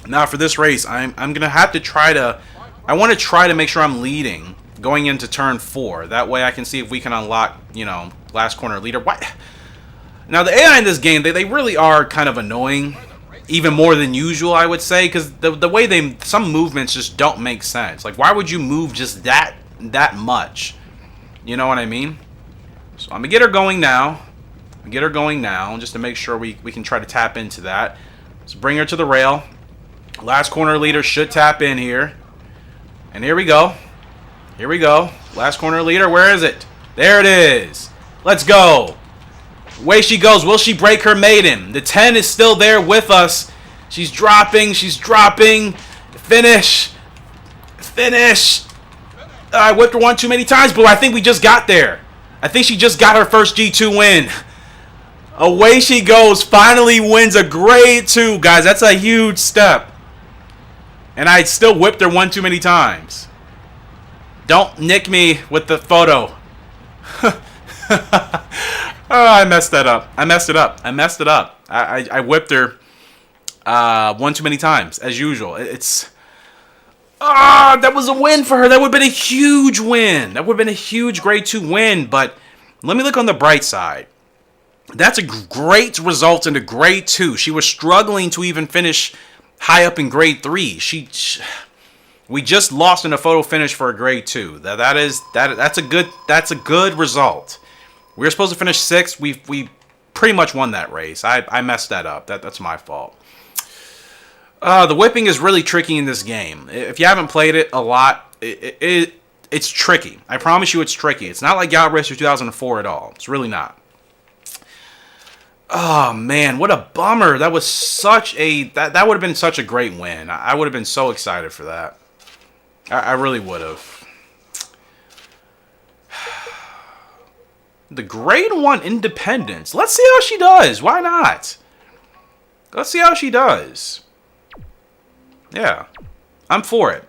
Now for this race, I'm gonna have to try to. I want to try to make sure I'm leading going into turn 4. That way I can see if we can unlock, you know, last corner leader. Why? Now the AI in this game, they really are kind of annoying, even more than usual, I would say, because the way some movements just don't make sense. Like, why would you move just that much? You know what I mean? So I'm gonna get her going now. Get her going now, just to make sure we can try to tap into that. Let's bring her to the rail. Last corner leader should tap in here. And here we go. Here we go. Last corner leader, where is it? There it is. Let's go. Away she goes. Will she break her maiden? The 10 is still there with us. She's dropping. She's dropping. Finish. Finish. I whipped her one too many times, but I think we just got there. I think she just got her first G2 win. Away she goes. Finally wins a grade 2. Guys, that's a huge step. And I still whipped her one too many times. Don't nick me with the photo. Oh, I messed that up. I messed it up. I messed it up. I whipped her one too many times, as usual. That was a win for her. That would have been a huge win. That would have been a huge grade 2 win. But let me look on the bright side. That's a great result in a grade 2. She was struggling to even finish high up in grade 3. We just lost in a photo finish for a grade 2. That's a good result. We were supposed to finish 6th. We pretty much won that race. I messed that up. That's my fault. The whipping is really tricky in this game. If you haven't played it a lot, it's tricky. I promise you, it's tricky. It's not like Gallop Racer 2004 at all. It's really not. Oh man, what a bummer. That was such a that would have been such a great win. I would have been so excited for that. I really would have. The grade 1 Independence. Let's see how she does. Why not? Let's see how she does. Yeah. I'm for it.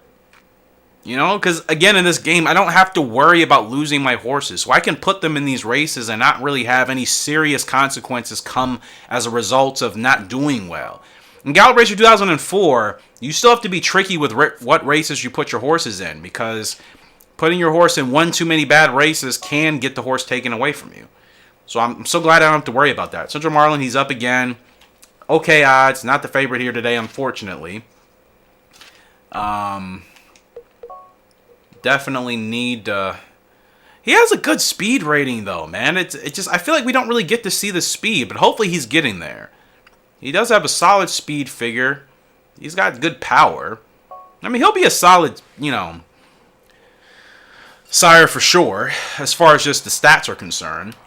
You know, because again, in this game, I don't have to worry about losing my horses. So I can put them in these races and not really have any serious consequences come as a result of not doing well. In Gallop Racer 2004, you still have to be tricky with what races you put your horses in, because putting your horse in one too many bad races can get the horse taken away from you. So I'm so glad I don't have to worry about that. Central Marlin, he's up again. Okay odds. Not the favorite here today, unfortunately. Definitely need he has a good speed rating though, man. It just, I feel like we don't really get to see the speed, but hopefully he's getting there. He does have a solid speed figure. He's got good power. I mean, he'll be a solid, you know, sire for sure, as far as just the stats are concerned.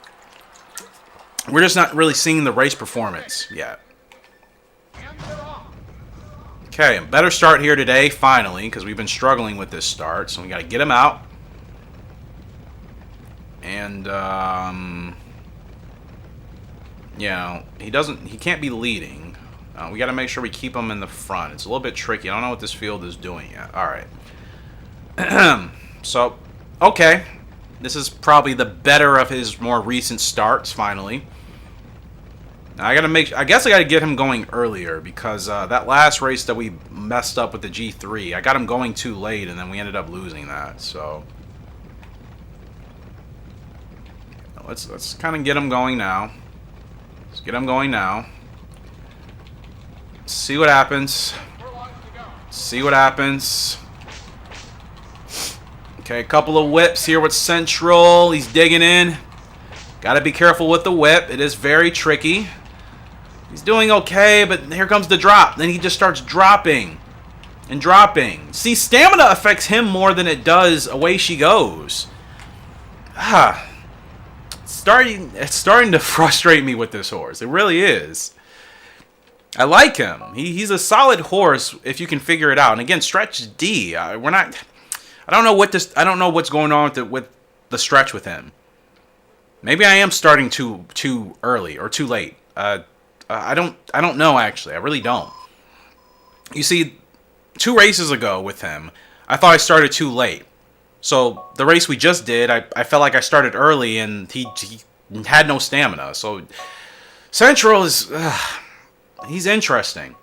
We're just not really seeing the race performance yet. Okay, a better start here today, finally, because we've been struggling with this start. So we got to get him out. And, you know, he can't be leading. We got to make sure we keep him in the front. It's a little bit tricky. I don't know what this field is doing yet. All right. So, okay. This is probably the better of his more recent starts, finally. Now, I guess I got to get him going earlier, because that last race that we messed up with the G3, I got him going too late, and then we ended up losing that. So let's kind of get him going now. Let's get him going now. See what happens. See what happens. Okay, a couple of whips here with Central. He's digging in. Got to be careful with the whip. It is very tricky. He's doing okay, but here comes the drop. Then he just starts dropping and dropping. See, stamina affects him more than it does away she goes. It's starting to frustrate me with this horse. It really is. I like him. He's a solid horse if you can figure it out. And again, stretch D. I don't know what's going on with the stretch with him. Maybe I am starting too early or too late. I don't know actually. I really don't. You see, 2 races ago with him, I thought I started too late. So the race we just did, I felt like I started early and he had no stamina. So Central is he's interesting.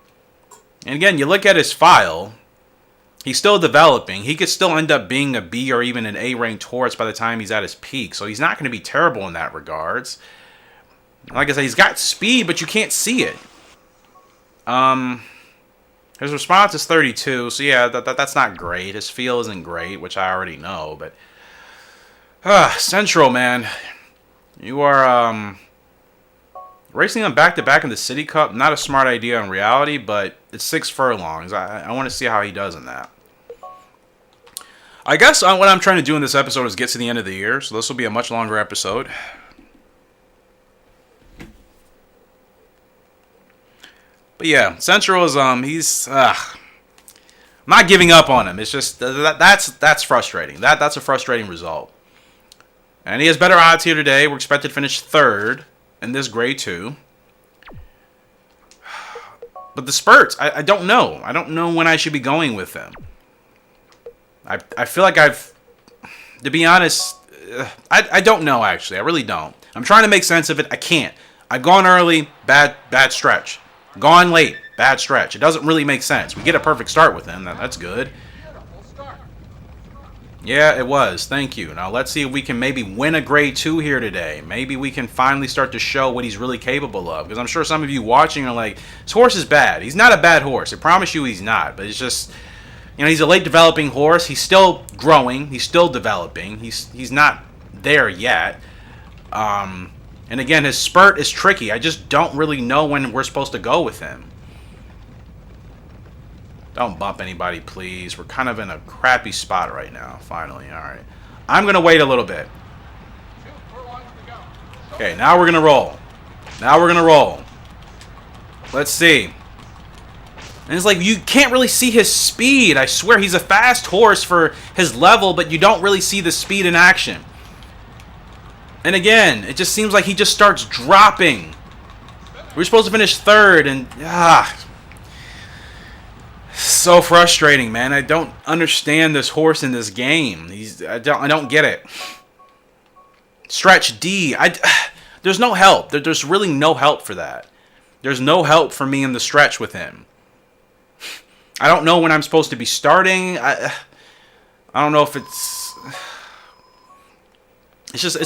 And again, you look at his file, he's still developing. He could still end up being a B or even an A ranked horse by the time he's at his peak. So he's not going to be terrible in that regards. Like I said, he's got speed, but you can't see it. His response is 32, so yeah, that's not great. His feel isn't great, which I already know, but... Central, man. You are, racing them back-to-back in the City Cup, not a smart idea in reality, but it's 6 furlongs. I want to see how he does in that. I guess what I'm trying to do in this episode is get to the end of the year, so this will be a much longer episode. But yeah, Central is he's I'm not giving up on him. It's just that's frustrating. That's a frustrating result. And he has better odds here today. We're expected to finish 3rd in this grade 2. But the spurts, I don't know. I don't know when I should be going with them. I feel like to be honest, I don't know actually. I really don't. I'm trying to make sense of it. I can't. I've gone early, bad stretch. Gone late, bad stretch. It doesn't really make sense. We get a perfect start with him. That's good. Yeah, it was. Thank you. Now let's see if we can maybe win a grade 2 here today. Maybe we can finally start to show what he's really capable of. Because I'm sure some of you watching are like, this horse is bad. He's not a bad horse. I promise you he's not. But it's just, he's a late developing horse. He's still growing. He's still developing. He's not there yet. And again, his spurt is tricky. I just don't really know when we're supposed to go with him. Don't bump anybody, please. We're kind of in a crappy spot right now, finally. All right. I'm going to wait a little bit. Okay, now we're going to roll. Let's see. And it's like, you can't really see his speed. I swear, he's a fast horse for his level, but you don't really see the speed in action. And again, it just seems like he just starts dropping. We're supposed to finish 3rd, and so frustrating, man. I don't understand this horse in this game. I don't get it. Stretch D. There's no help. There's really no help for that. There's no help for me in the stretch with him. I don't know when I'm supposed to be starting. I don't know if it's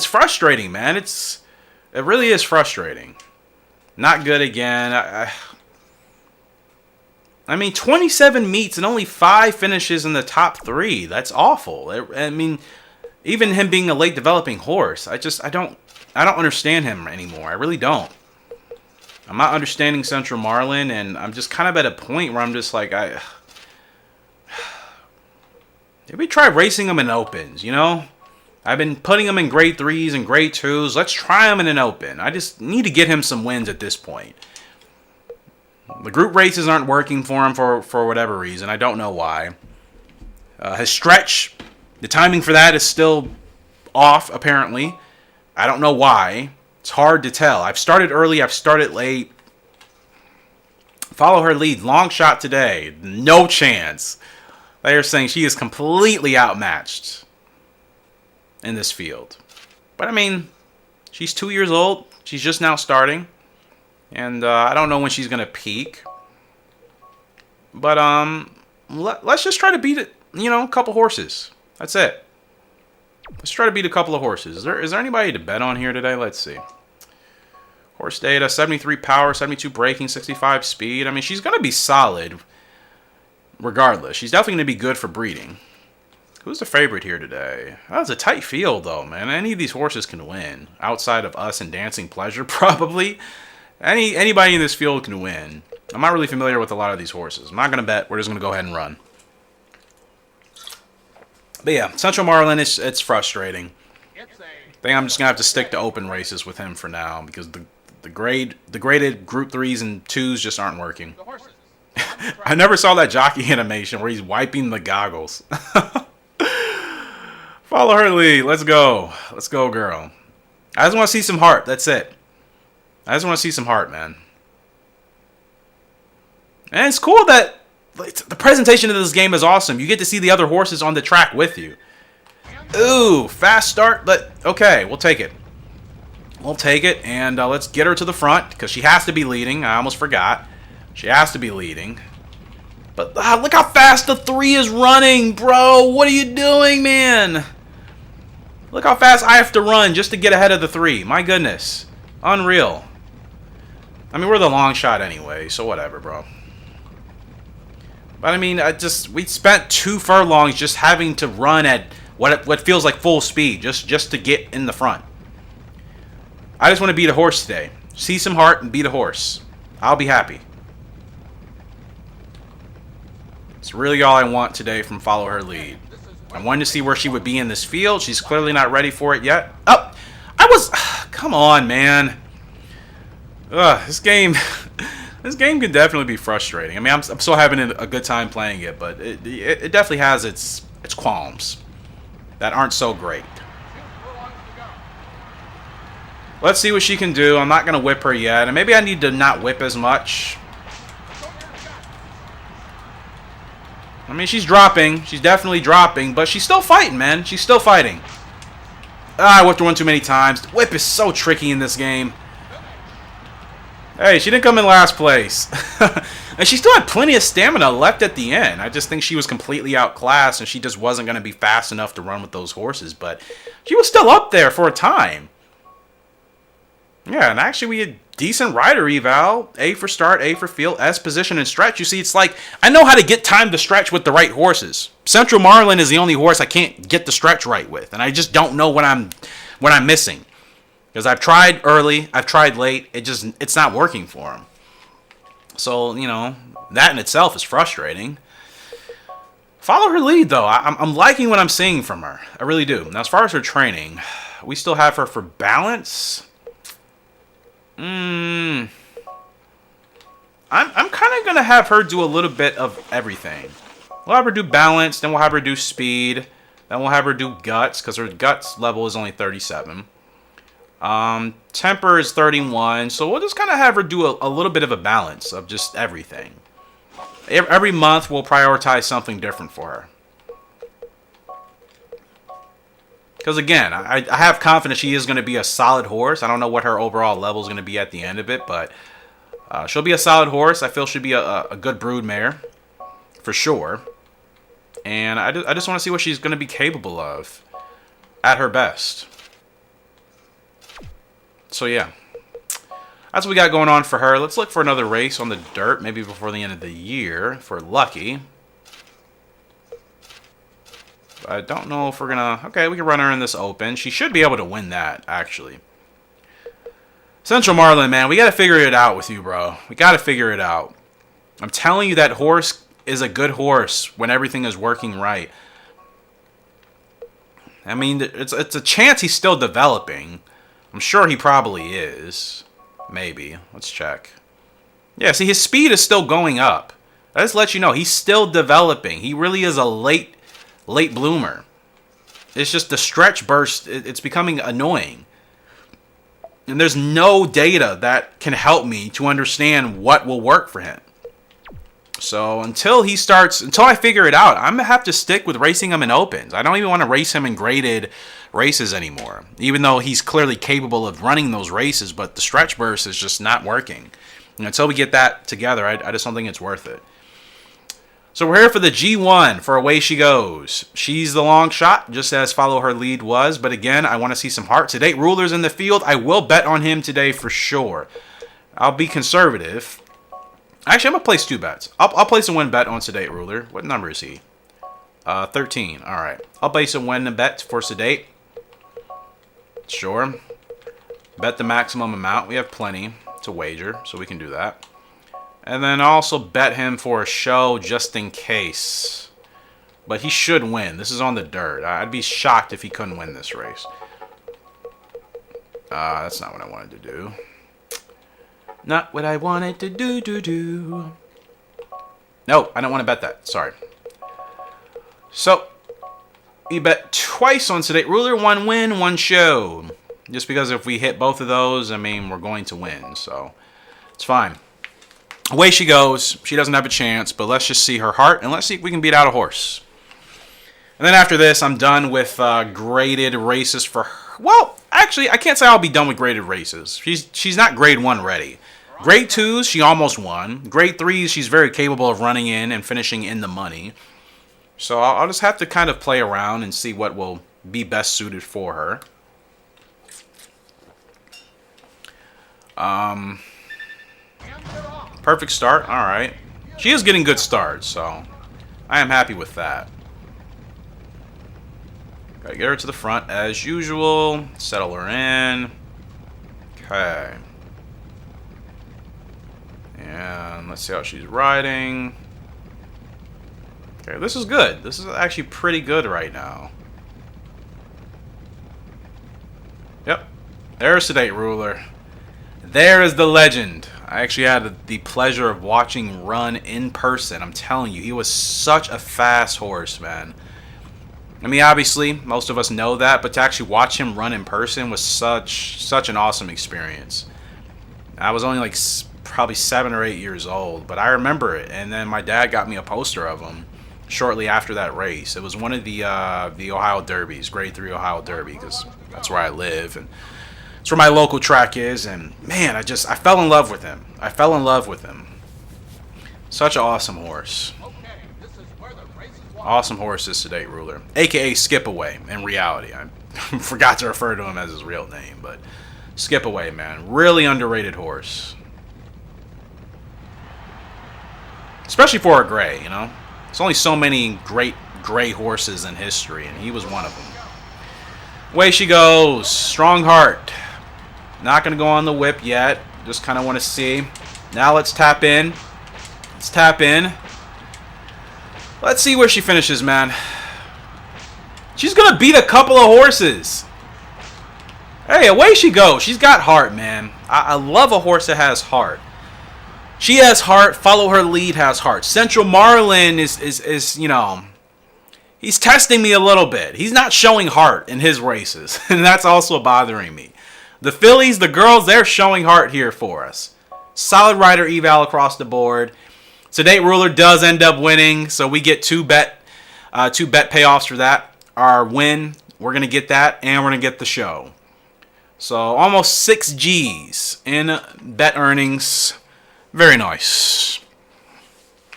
frustrating, man. It really is frustrating. Not good again. I mean, 27 meets and only 5 finishes in the top 3. That's awful. I mean, even him being a late developing horse, I don't understand him anymore. I really don't. I'm not understanding Central Marlin, and I'm just kind of at a point where I'm just like, maybe try racing him in opens, I've been putting him in grade 3s and grade 2s. Let's try him in an open. I just need to get him some wins at this point. The group races aren't working for him for whatever reason. I don't know why. His stretch, the timing for that is still off, apparently. I don't know why. It's hard to tell. I've started early. I've started late. Follow her lead. Long shot today. No chance. They're saying she is completely outmatched in this field. But, I mean, she's 2 years old. She's just now starting. And I don't know when she's going to peak. But let's just try to beat it, a couple horses. That's it. Let's try to beat a couple of horses. Is there anybody to bet on here today? Let's see. Horse data, 73 power, 72 braking, 65 speed. I mean, she's going to be solid regardless. She's definitely going to be good for breeding. Who's the favorite here today? That was a tight field, though, man. Any of these horses can win. Outside of us and Dancing Pleasure, probably. Anybody in this field can win. I'm not really familiar with a lot of these horses. I'm not going to bet. We're just going to go ahead and run. But yeah, Central Marlin, it's frustrating. I think I'm just going to have to stick to open races with him for now because the graded Group 3s and 2s just aren't working. I never saw that jockey animation where he's wiping the goggles. Follow her lead. Let's go. Let's go, girl. I just want to see some heart. That's it. I just want to see some heart, man. And it's cool that the presentation of this game is awesome. You get to see the other horses on the track with you. Ooh, fast start, but okay, we'll take it. We'll take it, and let's get her to the front, because she has to be leading. I almost forgot. She has to be leading. But look how fast the 3 is running, bro. What are you doing, man? Look how fast I have to run just to get ahead of the 3. My goodness. Unreal. I mean, we're the long shot anyway, so whatever, bro. But I mean, we spent 2 furlongs just having to run at what feels like full speed just to get in the front. I just want to beat a horse today. See some heart and beat a horse. I'll be happy. It's really all I want today from Follow Her Lead. I wanted to see where she would be in this field. She's clearly not ready for it yet. Oh, come on, man. This game can definitely be frustrating. I mean, I'm still having a good time playing it, but it definitely has its qualms that aren't so great. Let's see what she can do. I'm not going to whip her yet, and maybe I need to not whip as much. I mean, she's dropping. She's definitely dropping, but she's still fighting, man. She's still fighting. I whipped her one too many times. The whip is so tricky in this game. Hey, she didn't come in last place. And she still had plenty of stamina left at the end. I just think she was completely outclassed, and she just wasn't going to be fast enough to run with those horses. But she was still up there for a time. Yeah, and actually we had decent rider eval. A for start, A for field, S position and stretch. You see, it's like I know how to get time to stretch with the right horses. Central Marlin is the only horse I can't get the stretch right with, and I just don't know what I'm missing. Because I've tried early, I've tried late. It's not working for him. So, you know, that in itself is frustrating. Follow her lead, though. I'm liking what I'm seeing from her. I really do. Now, as far as her training, we still have her for balance. I'm kind of going to have her do a little bit of everything. We'll have her do balance, then we'll have her do speed, then we'll have her do guts, because her guts level is only 37. Temper is 31, so we'll just kind of have her do a little bit of a balance of just everything. Every month we'll prioritize something different for her. Because again, I have confidence she is going to be a solid horse. I don't know what her overall level is going to be at the end of it, but she'll be a solid horse. I feel she'll be a good brood mare, for sure. And I just want to see what she's going to be capable of at her best. So yeah, that's what we got going on for her. Let's look for another race on the dirt, maybe before the end of the year, if we're lucky. I don't know if we're gonna... Okay, we can run her in this open. She should be able to win that, actually. Central Marlin, man, we gotta figure it out with you, bro. We gotta figure it out. I'm telling you, that horse is a good horse when everything is working right. I mean, it's a chance he's still developing. I'm sure he probably is. Maybe. Let's check. Yeah, see, his speed is still going up. That just lets you know he's still developing. He really is a late bloomer. It's just the stretch burst. It's becoming annoying. And there's no data that can help me to understand what will work for him. So until I figure it out, I'm going to have to stick with racing him in opens. I don't even want to race him in graded races anymore. Even though he's clearly capable of running those races, but the stretch burst is just not working. And until we get that together, I just don't think it's worth it. So we're here for the G1 for Away She Goes. She's the long shot, just as Follow Her Lead was. But again, I want to see some heart. To date, Ruler's in the field. I will bet on him today for sure. I'll be conservative. Actually, I'm going to place 2 bets. I'll place a win bet on Sedate Ruler. What number is he? 13. All right. I'll place a win bet for Sedate. Sure. Bet the maximum amount. We have plenty. to wager, so we can do that. And then also bet him for a show just in case. But he should win. This is on the dirt. I'd be shocked if he couldn't win this race. That's not what I wanted to do. Not what I wanted to do. No, I don't want to bet that. Sorry. So, we bet twice on Sedate Ruler. 1 win, 1 show. Just because if we hit both of those, I mean, we're going to win. So, it's fine. Away she goes. She doesn't have a chance, but let's just see her heart, and let's see if we can beat out a horse. And then after this, I'm done with graded races for her. Well, actually, I can't say I'll be done with graded races. She's not grade 1 ready. Grade 2s, she almost won. Grade 3s, she's very capable of running in and finishing in the money. So I'll just have to kind of play around and see what will be best suited for her. Perfect start. All right. She is getting good starts, so I am happy with that. Gotta get her to the front as usual. Settle her in. Okay. And let's see how she's riding. Okay, this is good. This is actually pretty good right now. Yep. There's Sedate Ruler. There is the legend. I actually had the pleasure of watching run in person. I'm telling you, he was such a fast horse, man. I mean, obviously, most of us know that, but to actually watch him run in person was such an awesome experience. I was only like probably 7 or 8 years old, but I remember it. And then my dad got me a poster of him shortly after that race. It was one of the Ohio Derbies, Grade 3 Ohio Derby, because that's where I live, and it's where my local track is. And man, I fell in love with him. I fell in love with him. Such an awesome horse. Awesome horse is Sedate Ruler, aka Skip Away. In reality, I forgot to refer to him as his real name, but Skip Away, man, really underrated horse, especially for a gray. You know, there's only so many great gray horses in history, and he was one of them. Away she goes, strong heart. Not gonna go on the whip yet. Just kind of want to see. Now let's tap in. Let's tap in. Let's see where she finishes, man. She's going to beat a couple of horses. Hey, away she goes. She's got heart, man. I love a horse that has heart. She has heart. Follow her lead has heart. Central Marlin is you know, he's testing me a little bit. He's not showing heart in his races, and that's also bothering me. The fillies, the girls, they're showing heart here for us. Solid rider eval across the board. Sedate Ruler does end up winning, so we get two bet payoffs for that. Our win, we're going to get that, and we're going to get the show. So almost 6 G's in bet earnings. Very nice.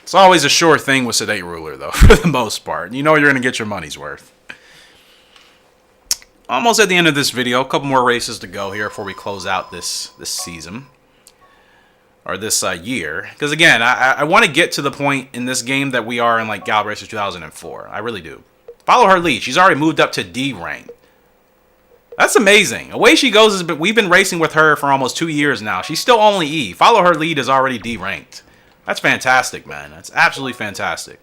It's always a sure thing with Sedate Ruler, though, for the most part. You know you're going to get your money's worth. Almost at the end of this video. A couple more races to go here before we close out this season. Or this year. Because again, I want to get to the point in this game that we are in like Gallop Racer 2004. I really do. Follow her lead. She's already moved up to D rank. That's amazing. Away she goes. We've been racing with her for almost 2 years now. She's still only E. Follow her lead is already D ranked. That's fantastic, man. That's absolutely fantastic.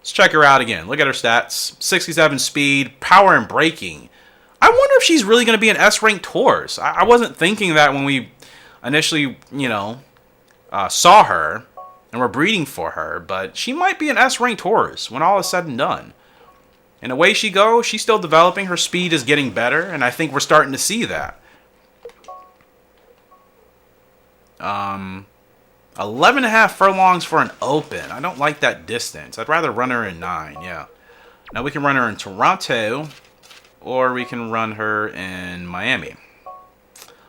Let's check her out again. Look at her stats. 67 speed, power and braking. I wonder if she's really going to be an S ranked horse. I wasn't thinking that when we initially, you know, saw her and were breeding for her, but she might be an S-ranked horse when all is said and done. And away she goes. She's still developing. Her speed is getting better, and I think we're starting to see that. 11.5 furlongs for an open. I don't like that distance. I'd rather run her in 9, yeah. Now we can run her in Toronto, or we can run her in Miami.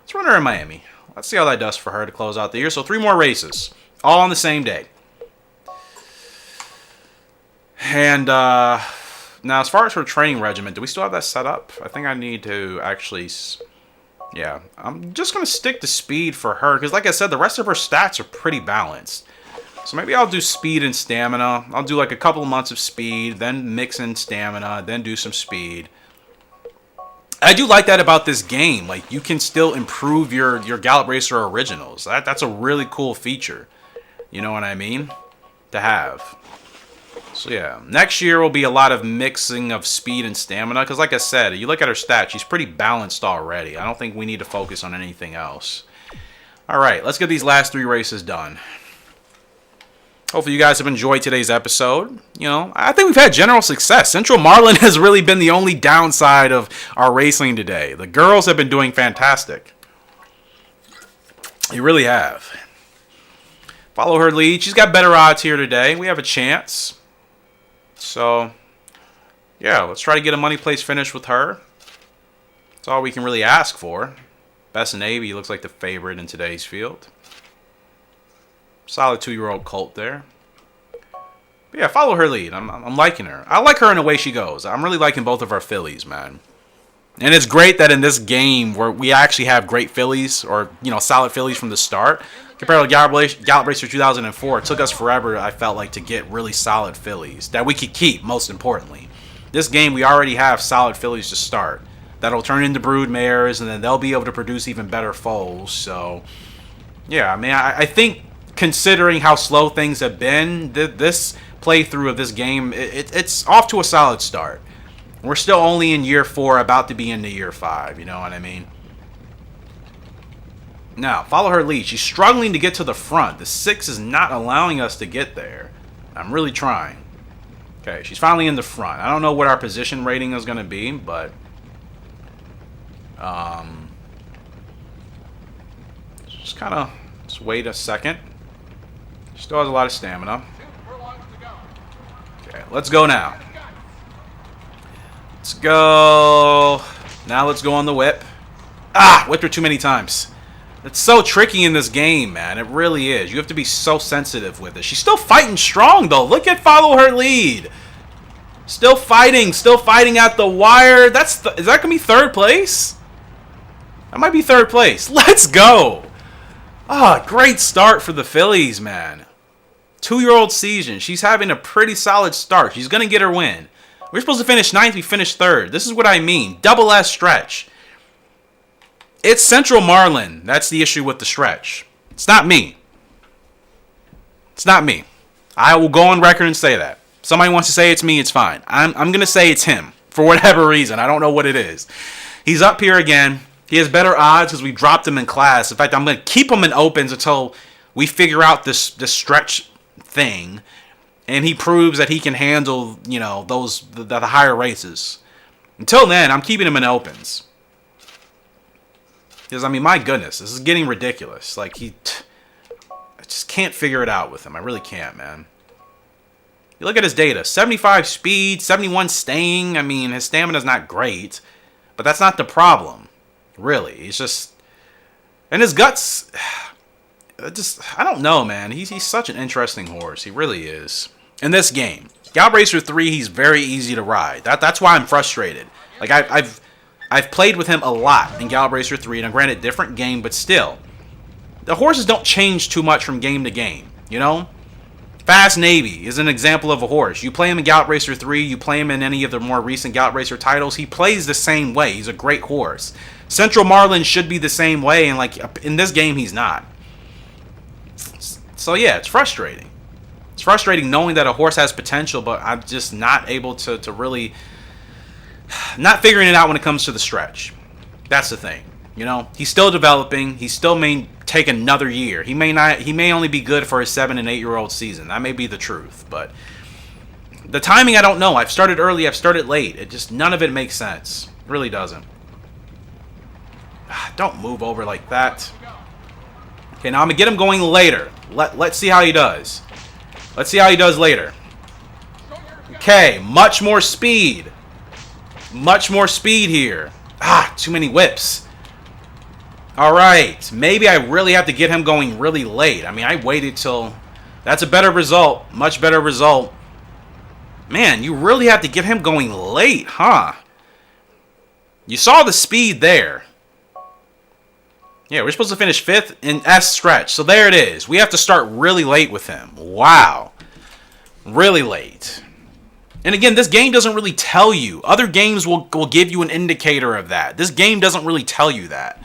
Let's run her in Miami. Let's see how that does for her to close out the year. So 3 more races, all on the same day. And now as far as her training regimen, do we still have that set up? I think I need to actually, yeah. I'm just going to stick to speed for her. Because like I said, the rest of her stats are pretty balanced. So maybe I'll do speed and stamina. I'll do like a couple of months of speed, then mix in stamina, then do some speed. I do like that about this game. Like, you can still improve your Gallop Racer originals. That's a really cool feature. You know what I mean? To have. So yeah, next year will be a lot of mixing of speed and stamina. Because like I said, you look at her stats, she's pretty balanced already. I don't think we need to focus on anything else. Alright, let's get these last 3 races done. Hopefully you guys have enjoyed today's episode. You know, I think we've had general success. Central Marlin has really been the only downside of our racing today. The girls have been doing fantastic. They really have. Follow her lead. She's got better odds here today. We have a chance. So, yeah, let's try to get a money place finish with her. That's all we can really ask for. Best Navy looks like the favorite in today's field. Solid 2-year-old colt there. But yeah, follow her lead. I'm liking her. I like her in the way she goes. I'm really liking both of our fillies, man. And it's great that in this game where we actually have great fillies, or, you know, solid fillies from the start. Compared to Gallop Racer 2004, it took us forever, I felt like, to get really solid fillies that we could keep, most importantly. This game, we already have solid fillies to start. That'll turn into brood mares, and then they'll be able to produce even better foals. So, yeah, I mean, I think considering how slow things have been, this playthrough of this game, it's off to a solid start. We're still only in year 4, about to be into year 5, you know what I mean? Now, follow her lead. She's struggling to get to the front. The 6 is not allowing us to get there. I'm really trying. Okay, she's finally in the front. I don't know what our position rating is going to be, but just kind of just wait a second. Still has a lot of stamina. Okay, let's go now. Let's go. Now let's go on the whip. Ah, whipped her too many times. It's so tricky in this game, man. It really is. You have to be so sensitive with it. She's still fighting strong, though. Look at follow her lead. Still fighting at the wire. Is that going to be 3rd place? That might be 3rd place. Let's go. Ah, great start for the fillies, man. 2-year-old season. She's having a pretty solid start. She's going to get her win. We're supposed to finish 9th. We finished 3rd. This is what I mean. Double S stretch. It's Central Marlin. That's the issue with the stretch. It's not me. It's not me. I will go on record and say that. If somebody wants to say it's me, it's fine. I'm going to say it's him. For whatever reason. I don't know what it is. He's up here again. He has better odds because we dropped him in class. In fact, I'm going to keep him in opens until we figure out this stretch thing. And he proves that he can handle, you know, the higher races. Until then, I'm keeping him in opens. Because, I mean, my goodness, this is getting ridiculous. Like, I just can't figure it out with him. I really can't, man. You look at his data. 75 speed, 71 staying. I mean, his stamina's not great. But that's not the problem. Really. He's just... And his guts... I don't know, man. He's such an interesting horse. He really is. In this game. Gallop Racer 3, he's very easy to ride. That's why I'm frustrated. Like, I've played with him a lot in Gallop Racer 3, and granted, different game, but still. The horses don't change too much from game to game, you know? Fast Navy is an example of a horse. You play him in Gallop Racer 3, you play him in any of the more recent Gallop Racer titles, he plays the same way. He's a great horse. Central Marlin should be the same way, and like in this game, he's not. So yeah, it's frustrating. It's frustrating knowing that a horse has potential, but I'm just not able to really... Not figuring it out when it comes to the stretch. That's the thing. You know, he's still developing. He still may take another year. He may only be good for a 7- and 8-year-old season. That may be the truth, but the timing I don't know. I've started early, I've started late. It just none of it makes sense. It really doesn't. Don't move over like that. Okay, now I'm gonna get him going later. Let's see how he does. Let's see how he does later. Okay, much more speed. Much more speed here. Ah, too many whips. Alright, maybe I really have to get him going really late. I mean, I waited till... That's a better result. Much better result. Man, you really have to get him going late, huh? You saw the speed there. Yeah, we're supposed to finish 5th in S stretch. So there it is. We have to start really late with him. Wow. Really late. And again, this game doesn't really tell you. Other games will give you an indicator of that. This game doesn't really tell you that.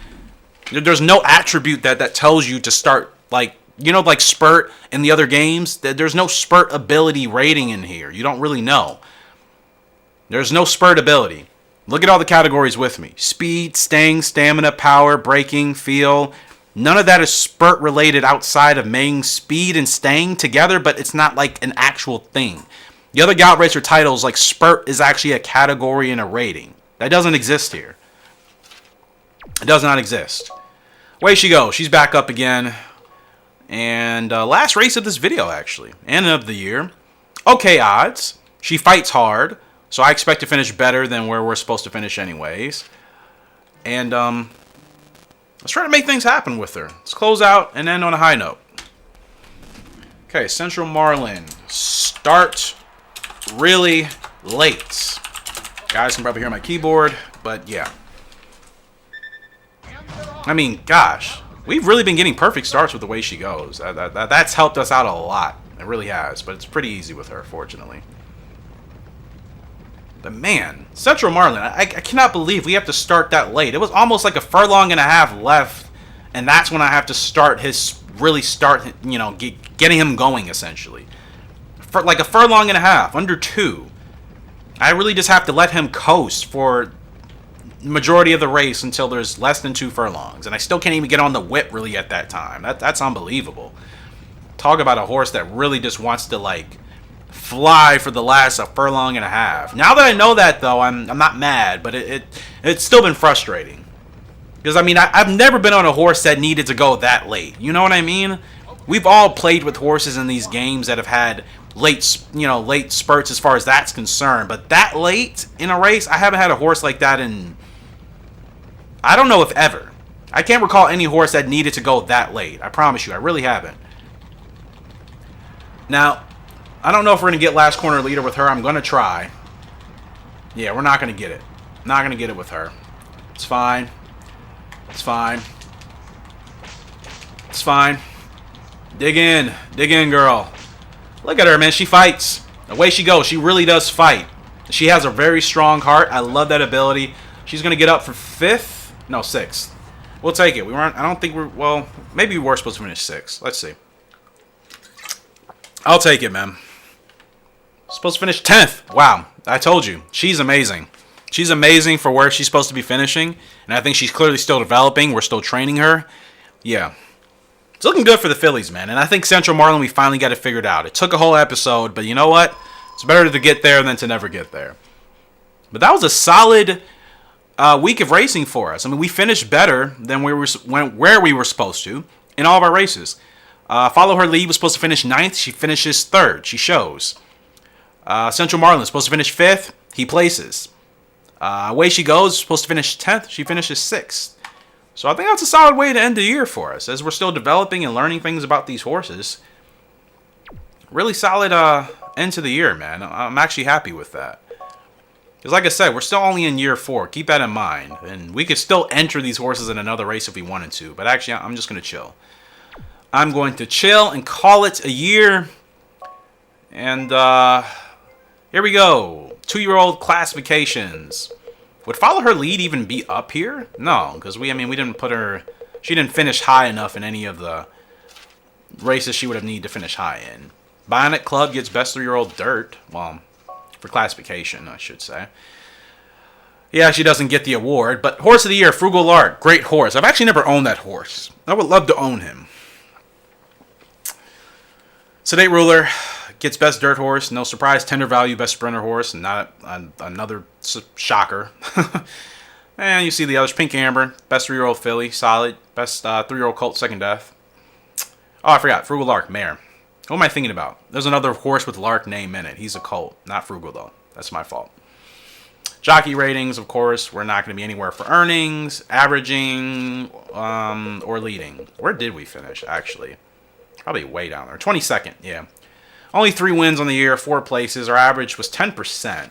There's no attribute that tells you to start, like, you know, like spurt in the other games. There's no spurt ability rating in here. You don't really know. There's no spurt ability. Look at all the categories with me. Speed, staying, stamina, power, braking, feel. None of that is spurt related outside of main speed and staying together, but it's not like an actual thing. The other Gallop Racer titles, like spurt, is actually a category and a rating. That doesn't exist here. It does not exist. Away she goes. She's back up again. And last race of this video, actually. And of the year. Okay odds. She fights hard. So I expect to finish better than where we're supposed to finish anyways. And let's try to make things happen with her. Let's close out and end on a high note. Okay, Central Marlin. Start really late. Guys can probably hear my keyboard, but yeah. I mean, gosh. We've really been getting perfect starts with the way she goes. That's helped us out a lot. It really has, but it's pretty easy with her, fortunately. But man, Central Marlin, I cannot believe we have to start that late. It was almost like a furlong and a half left, and that's when I have to start you know, getting him going, essentially. For like a furlong and a half, under 2. I really just have to let him coast for the majority of the race until there's less than 2 furlongs. And I still can't even get on the whip, really, at that time. That's unbelievable. Talk about a horse that really just wants to, like, fly for the last furlong and a half. Now that I know that, though, I'm not mad, but it's still been frustrating. Because, I mean, I've never been on a horse that needed to go that late. You know what I mean? We've all played with horses in these games that have had late spurts as far as that's concerned. But that late in a race, I haven't had a horse like that in, I don't know if ever. I can't recall any horse that needed to go that late. I promise you, I really haven't. Now, I don't know if we're going to get last corner leader with her. I'm going to try. Yeah, we're not going to get it. Not going to get it with her. It's fine. It's fine. It's fine. Dig in. Dig in, girl. Look at her, man. She fights. The way she goes, she really does fight. She has a very strong heart. I love that ability. She's going to get up for 5th. No, 6th. We'll take it. I don't think we're... Well, maybe we were supposed to finish 6th. Let's see. I'll take it, man. Supposed to finish 10th. Wow. I told you. She's amazing. She's amazing for where she's supposed to be finishing. And I think she's clearly still developing. We're still training her. Yeah. It's looking good for the fillies, man. And I think Central Marlin, we finally got it figured out. It took a whole episode. But you know what? It's better to get there than to never get there. But that was a solid week of racing for us. I mean, we finished better than where we were supposed to in all of our races. Follow Her Lead was supposed to finish 9th. She finishes 3rd. She shows. Central Marlin is supposed to finish 5th. He places. Away She Goes, supposed to finish 10th. She finishes 6th. So I think that's a solid way to end the year for us, as we're still developing and learning things about these horses. Really solid end to the year, man. I'm actually happy with that. Because like I said, we're still only in year 4. Keep that in mind. And we could still enter these horses in another race if we wanted to. But actually, I'm just going to chill. I'm going to chill and call it a year. And here we go. 2-year-old classifications. Would Follow Her Lead even be up here? No, because we didn't put her... She didn't finish high enough in any of the races she would have needed to finish high in. Bionic Club gets Best 3-Year-Old Dirt. Well, for classification, I should say. Yeah, she doesn't get the award. But Horse of the Year, Frugal Lark. Great horse. I've actually never owned that horse. I would love to own him. Sedate Ruler gets Best Dirt Horse. No surprise. Tender Value, Best Sprinter Horse. Not another shocker. And you see the others. Pink Amber, Best 3-Year-Old Filly. Solid. Best 3-Year-Old Colt, Second Death. Oh, I forgot. Frugal Lark, Mare. What am I thinking about? There's another horse with Lark name in it. He's a colt. Not Frugal, though. That's my fault. Jockey ratings, of course. We're not going to be anywhere for earnings, averaging, or leading. Where did we finish, actually? Probably way down there. 22nd, yeah. Only 3 wins on the year, 4 places. Our average was 10%.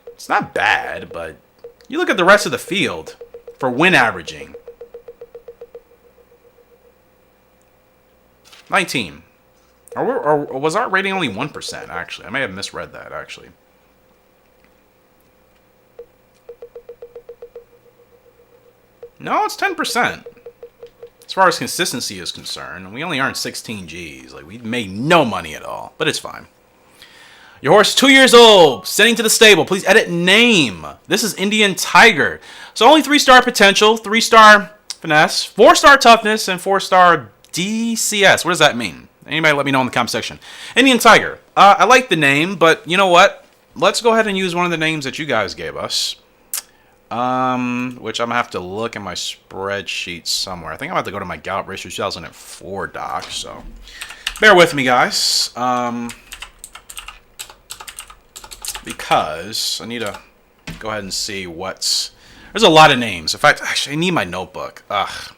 It's not bad, but you look at the rest of the field for win averaging. 19. Or was our rating only 1%, actually? I may have misread that, actually. No, it's 10%. As far as consistency is concerned, we only earned 16 Gs. Like, we made no money at all, but it's fine. Your horse, 2 years old, sending to the stable. Please edit name. This is Indian Tiger. So only 3-star potential, 3-star finesse, 4-star toughness, and 4-star DCS. What does that mean? Anybody let me know in the comment section. Indian Tiger. I like the name, but you know what? Let's go ahead and use one of the names that you guys gave us. Which I'm going to have to look in my spreadsheet somewhere. I think I'm going to have to go to my Gallop Racer 2004 doc, so bear with me, guys. Because I need to go ahead and see what's... There's a lot of names. In fact, actually, I need my notebook. Ugh.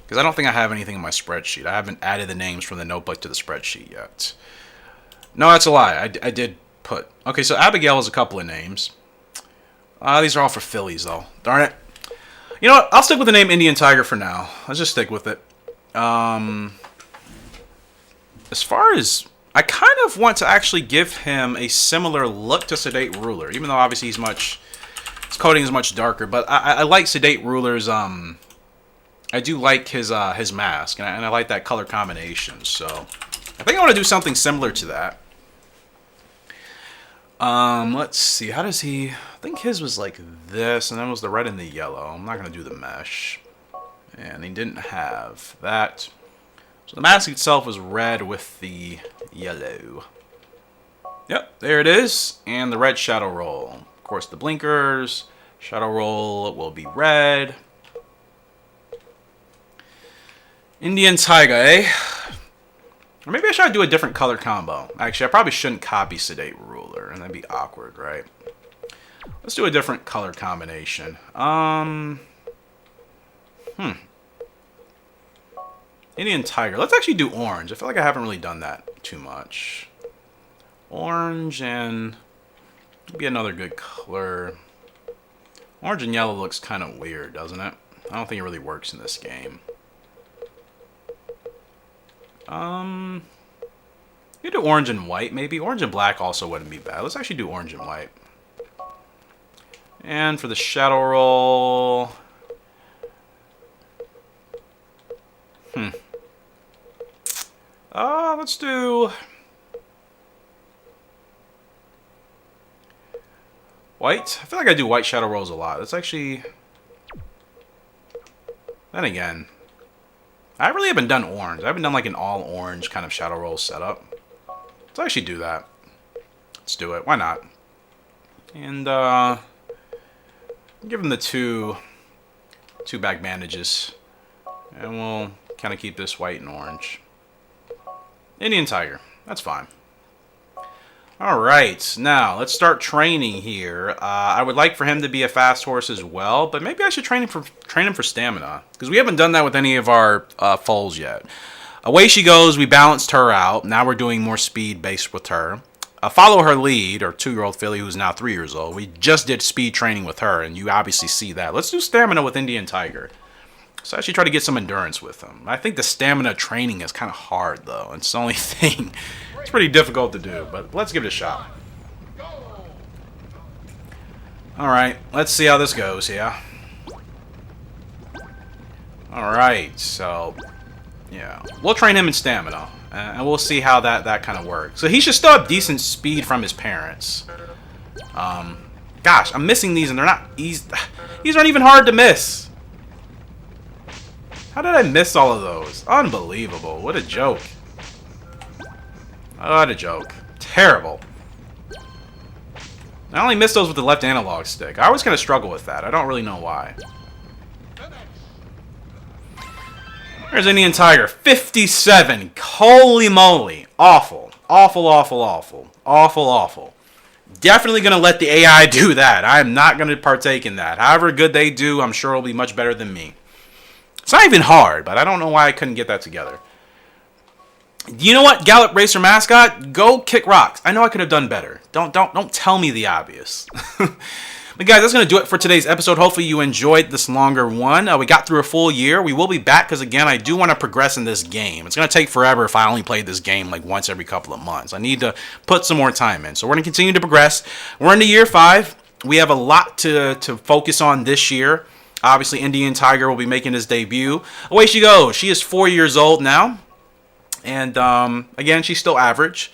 Because I don't think I have anything in my spreadsheet. I haven't added the names from the notebook to the spreadsheet yet. No, that's a lie. I did put... Okay, so Abigail is a couple of names. These are all for fillies, though. Darn it. You know what? I'll stick with the name Indian Tiger for now. Let's just stick with it. As far as... I kind of want to actually give him a similar look to Sedate Ruler. Even though, obviously, his coating is much darker. But I like Sedate Ruler's... I do like his mask. And I like that color combination. So, I think I want to do something similar to that. Let's see. How does he... I think his was like this, and then was the red and the yellow. I'm not going to do the mesh. And he didn't have that. So the mask itself was red with the yellow. Yep, there it is. And the red shadow roll. Of course, the blinkers. Shadow roll will be red. Indian Tiger, eh? Or maybe I should do a different color combo. Actually, I probably shouldn't copy Sedate Ruler, and that'd be awkward, right? Let's do a different color combination. Indian Tiger. Let's actually do orange. I feel like I haven't really done that too much. Orange and... maybe another good color. Orange and yellow looks kind of weird, doesn't it? I don't think it really works in this game. You do orange and white, maybe. Orange and black also wouldn't be bad. Let's actually do orange and white. And for the shadow roll... let's do... white? I feel like I do white shadow rolls a lot. Let's actually... then again... I really haven't done orange. I haven't done like an all orange kind of shadow roll setup. Let's actually do that. Let's do it. Why not? And give him the two back bandages. And we'll kind of keep this white and orange. Indian Tiger. That's fine. Alright, now let's start training here. I would like for him to be a fast horse as well, but maybe I should train him for stamina, because we haven't done that with any of our foals yet. Away she goes, we balanced her out. Now we're doing more speed based with her. Follow her lead, our 2-year-old filly who's now 3 years old. We just did speed training with her, and you obviously see that. Let's do stamina with Indian Tiger. So actually try to get some endurance with him. I think the stamina training is kind of hard, though. It's the only thing. It's pretty difficult to do, but let's give it a shot. Alright, let's see how this goes, yeah. Alright, so... yeah, we'll train him in stamina. And we'll see how that kind of works. So he should still have decent speed from his parents. Gosh, I'm missing these and they're not... these aren't even hard to miss. How did I miss all of those? Unbelievable. What a joke. What a joke. Terrible. I only missed those with the left analog stick. I always kind of struggle with that. I don't really know why. There's Indian Tiger. 57. Holy moly. Awful. Awful, awful, awful. Awful, awful. Definitely going to let the AI do that. I'm not going to partake in that. However good they do, I'm sure it'll be much better than me. It's not even hard, but I don't know why I couldn't get that together. You know what, Gallop Racer mascot? Go kick rocks. I know I could have done better. Don't tell me the obvious. But guys, that's going to do it for today's episode. Hopefully you enjoyed this longer one. We got through a full year. We will be back because, again, I do want to progress in this game. It's going to take forever if I only play this game like once every couple of months. I need to put some more time in. So we're going to continue to progress. We're into year 5. We have a lot to focus on this year. Obviously, Indian Tiger will be making his debut. Away she goes. She is 4 years old now. And, again, she's still average.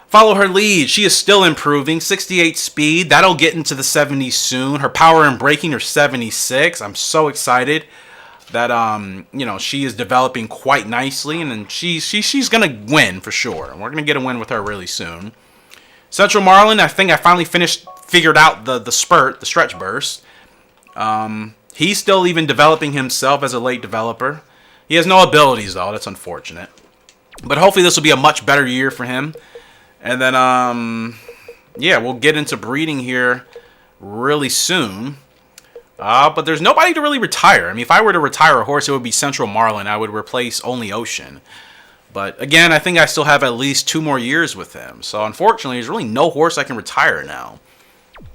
Follow her lead. She is still improving. 68 speed. That'll get into the 70s soon. Her power and braking are 76. I'm so excited that she is developing quite nicely, and then she's gonna win for sure. We're gonna get a win with her really soon. Central Marlin. I think I finally figured out the stretch burst. He's still even developing himself as a late developer. He has no abilities though. That's unfortunate. But hopefully this will be a much better year for him. And then, yeah, we'll get into breeding here really soon. But there's nobody to really retire. I mean, if I were to retire a horse, it would be Central Marlin. I would replace Only Ocean. But, again, I think I still have at least 2 more years with him. So, unfortunately, there's really no horse I can retire now.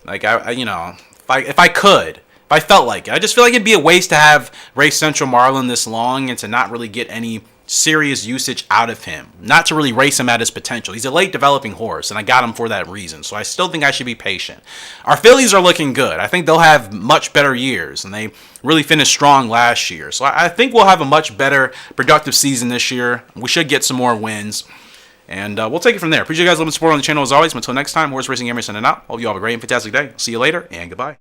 Like, if I felt like it. I just feel like it'd be a waste to have race Central Marlin this long and to not really get any serious usage out of him. Not to really race him at his potential. He's a late developing horse, and I got him for that reason. So I still think I should be patient. Our fillies are looking good. I think they'll have much better years, and they really finished strong last year. So I think we'll have a much better productive season this year. We should get some more wins, and we'll take it from there. Appreciate you guys loving support on the channel as always. Until next time, Horse Racing Gamer signing out. Hope you all have a great and fantastic day. See you later, and goodbye.